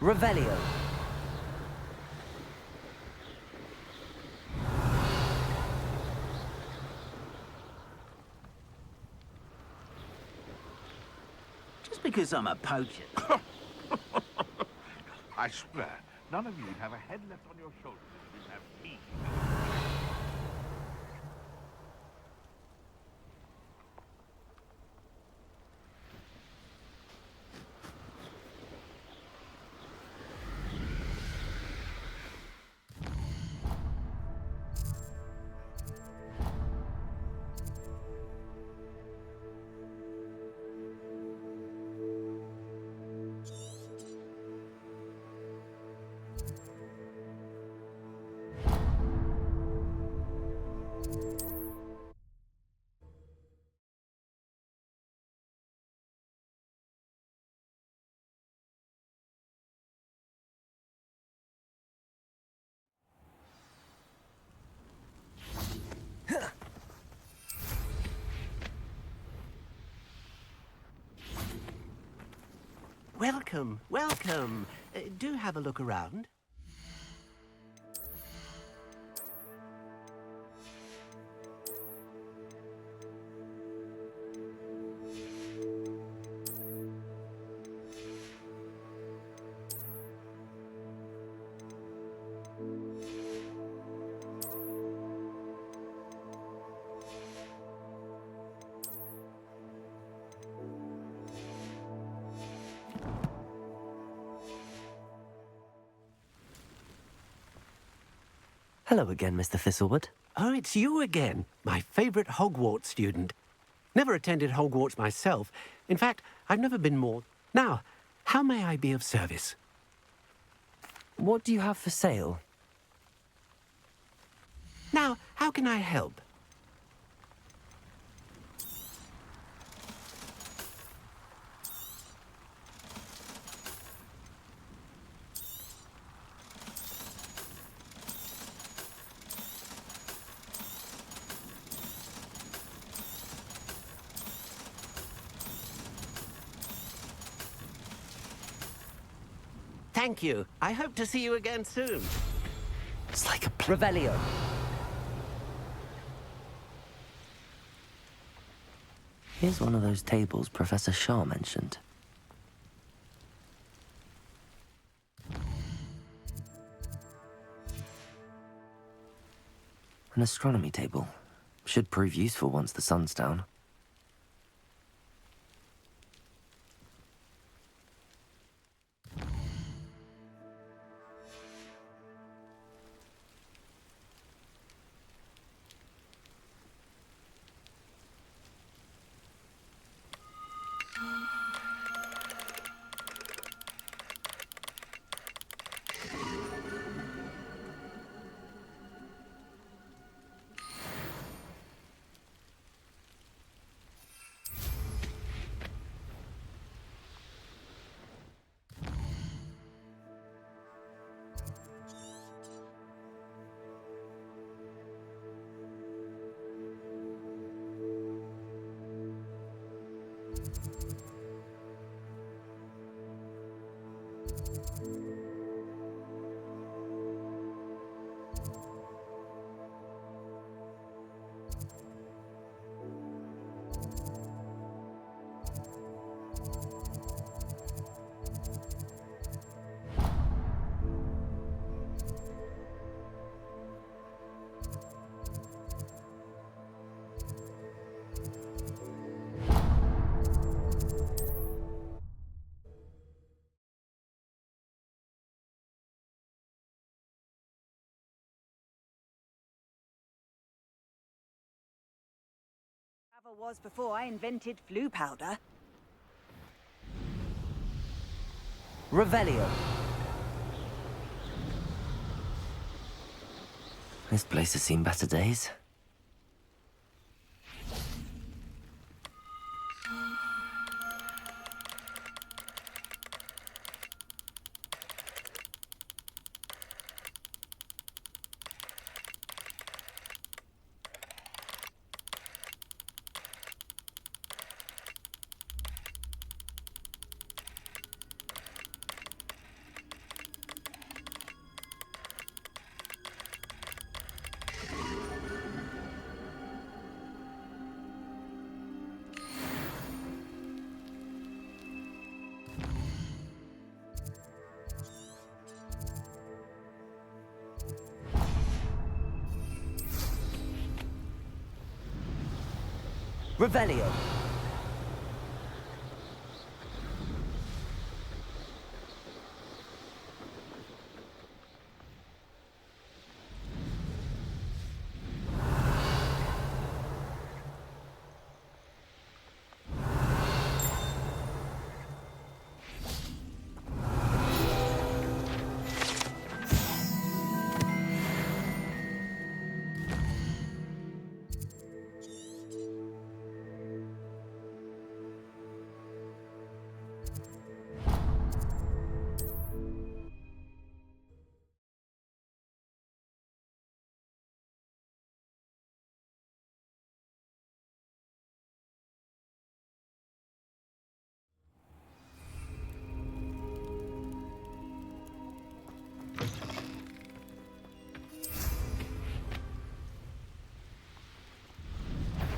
Revelio. Just because I'm a poacher. I swear, none of you have a head left on your shoulders if you have me. Welcome, welcome. Do have a look around. Hello again, Mr. Thistlewood. Oh, it's you again, my favorite Hogwarts student. Never attended Hogwarts myself. In fact, I've never been more. Now, how may I be of service? What do you have for sale? Now, how can I help? Thank you. I hope to see you again soon. It's like a Revelio. Here's one of those tables Professor Shah mentioned. An astronomy table. Should prove useful once the sun's down. Was before I invented flu powder. Revelio. This place has seen better days. Revelio.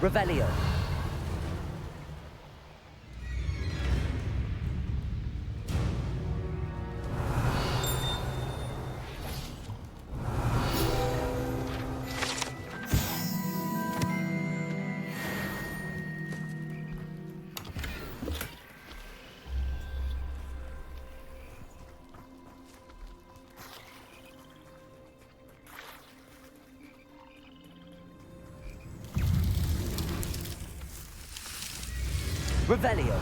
Revelio. Revelio.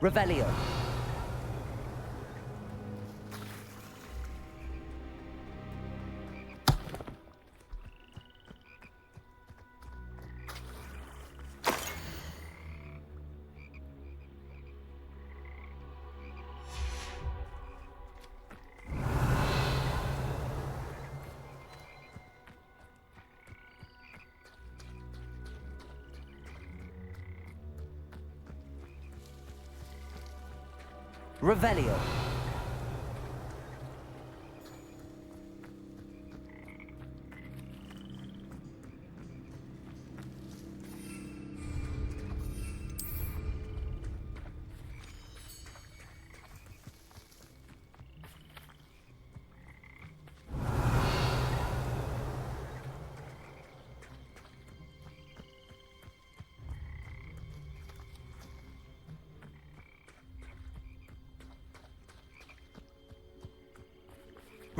Revelio. Revelio.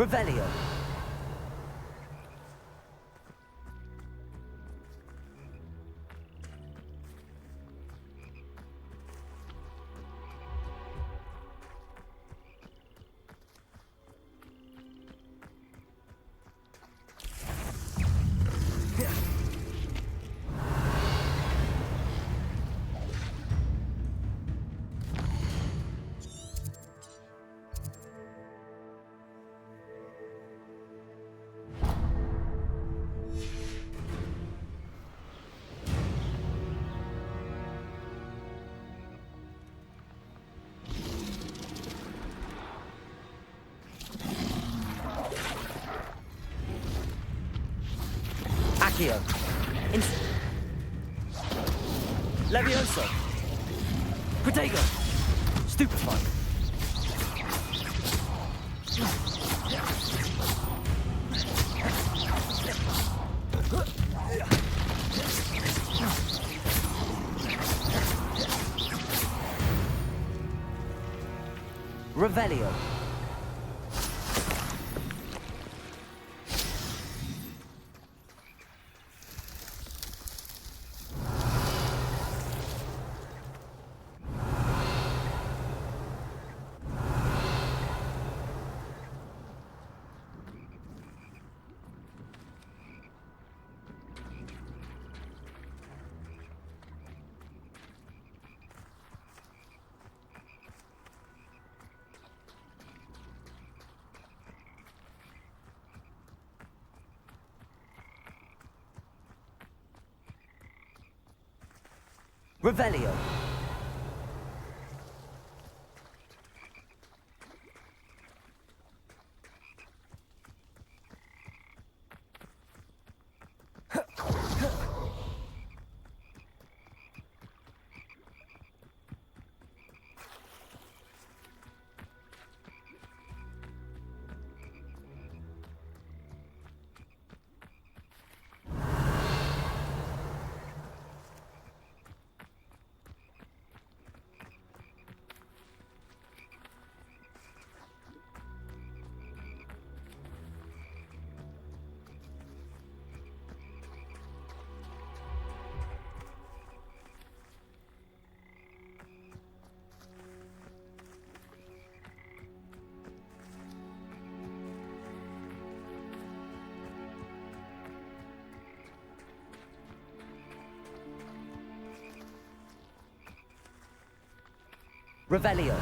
Revelio. Accio. Levioso. Protego. Stupefy. Revelio. Revelio. Revelio.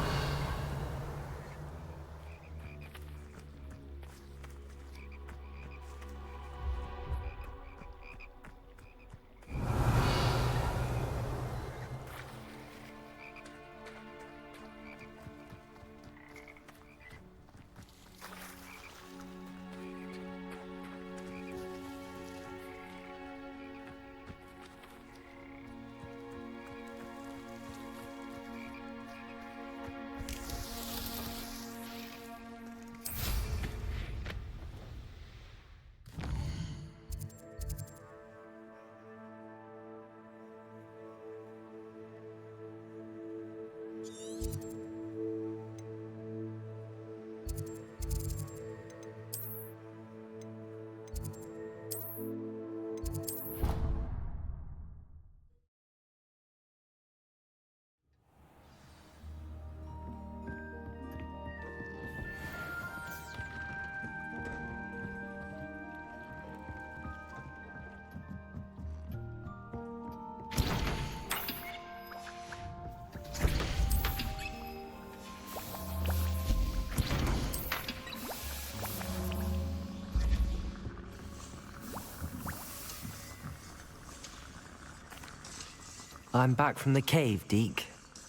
I'm back from the cave, Deke.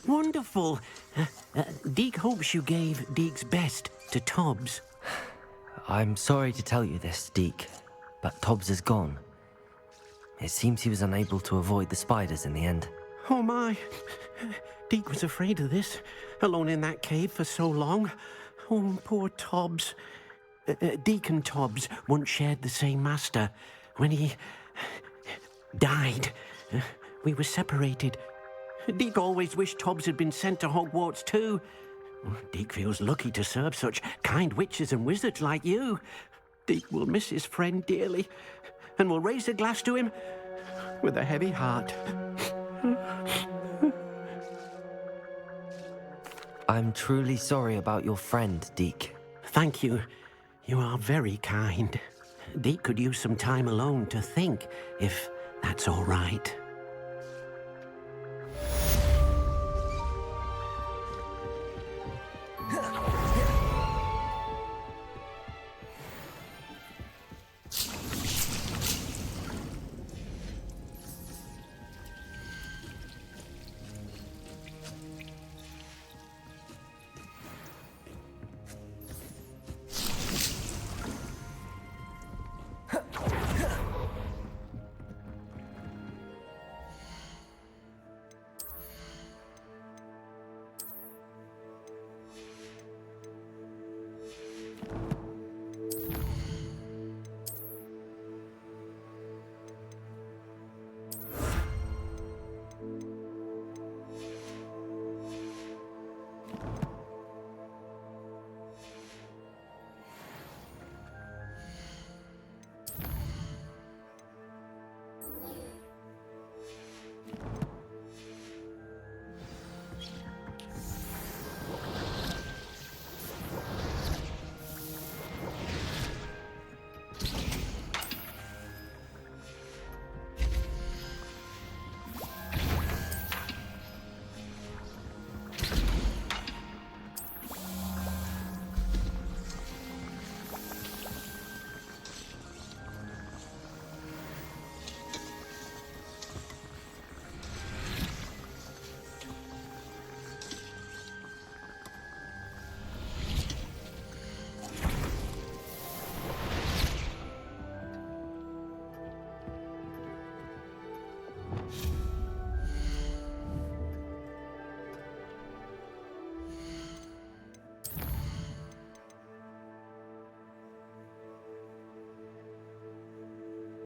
Wonderful. Deke hopes you gave Deke's best to Tobbs. I'm sorry to tell you this, Deke, but Tobbs is gone. It seems he was unable to avoid the spiders in the end. Oh my. Deke was afraid of this, alone in that cave for so long. Oh, poor Tobbs. Deke and Tobbs once shared the same master. When he died, we were separated. Deke always wished Tobbs had been sent to Hogwarts too. Deke feels lucky to serve such kind witches and wizards like you. Deke will miss his friend dearly, and will raise a glass to him with a heavy heart. I'm truly sorry about your friend, Deke. Thank you. You are very kind. Deke could use some time alone to think, if that's all right.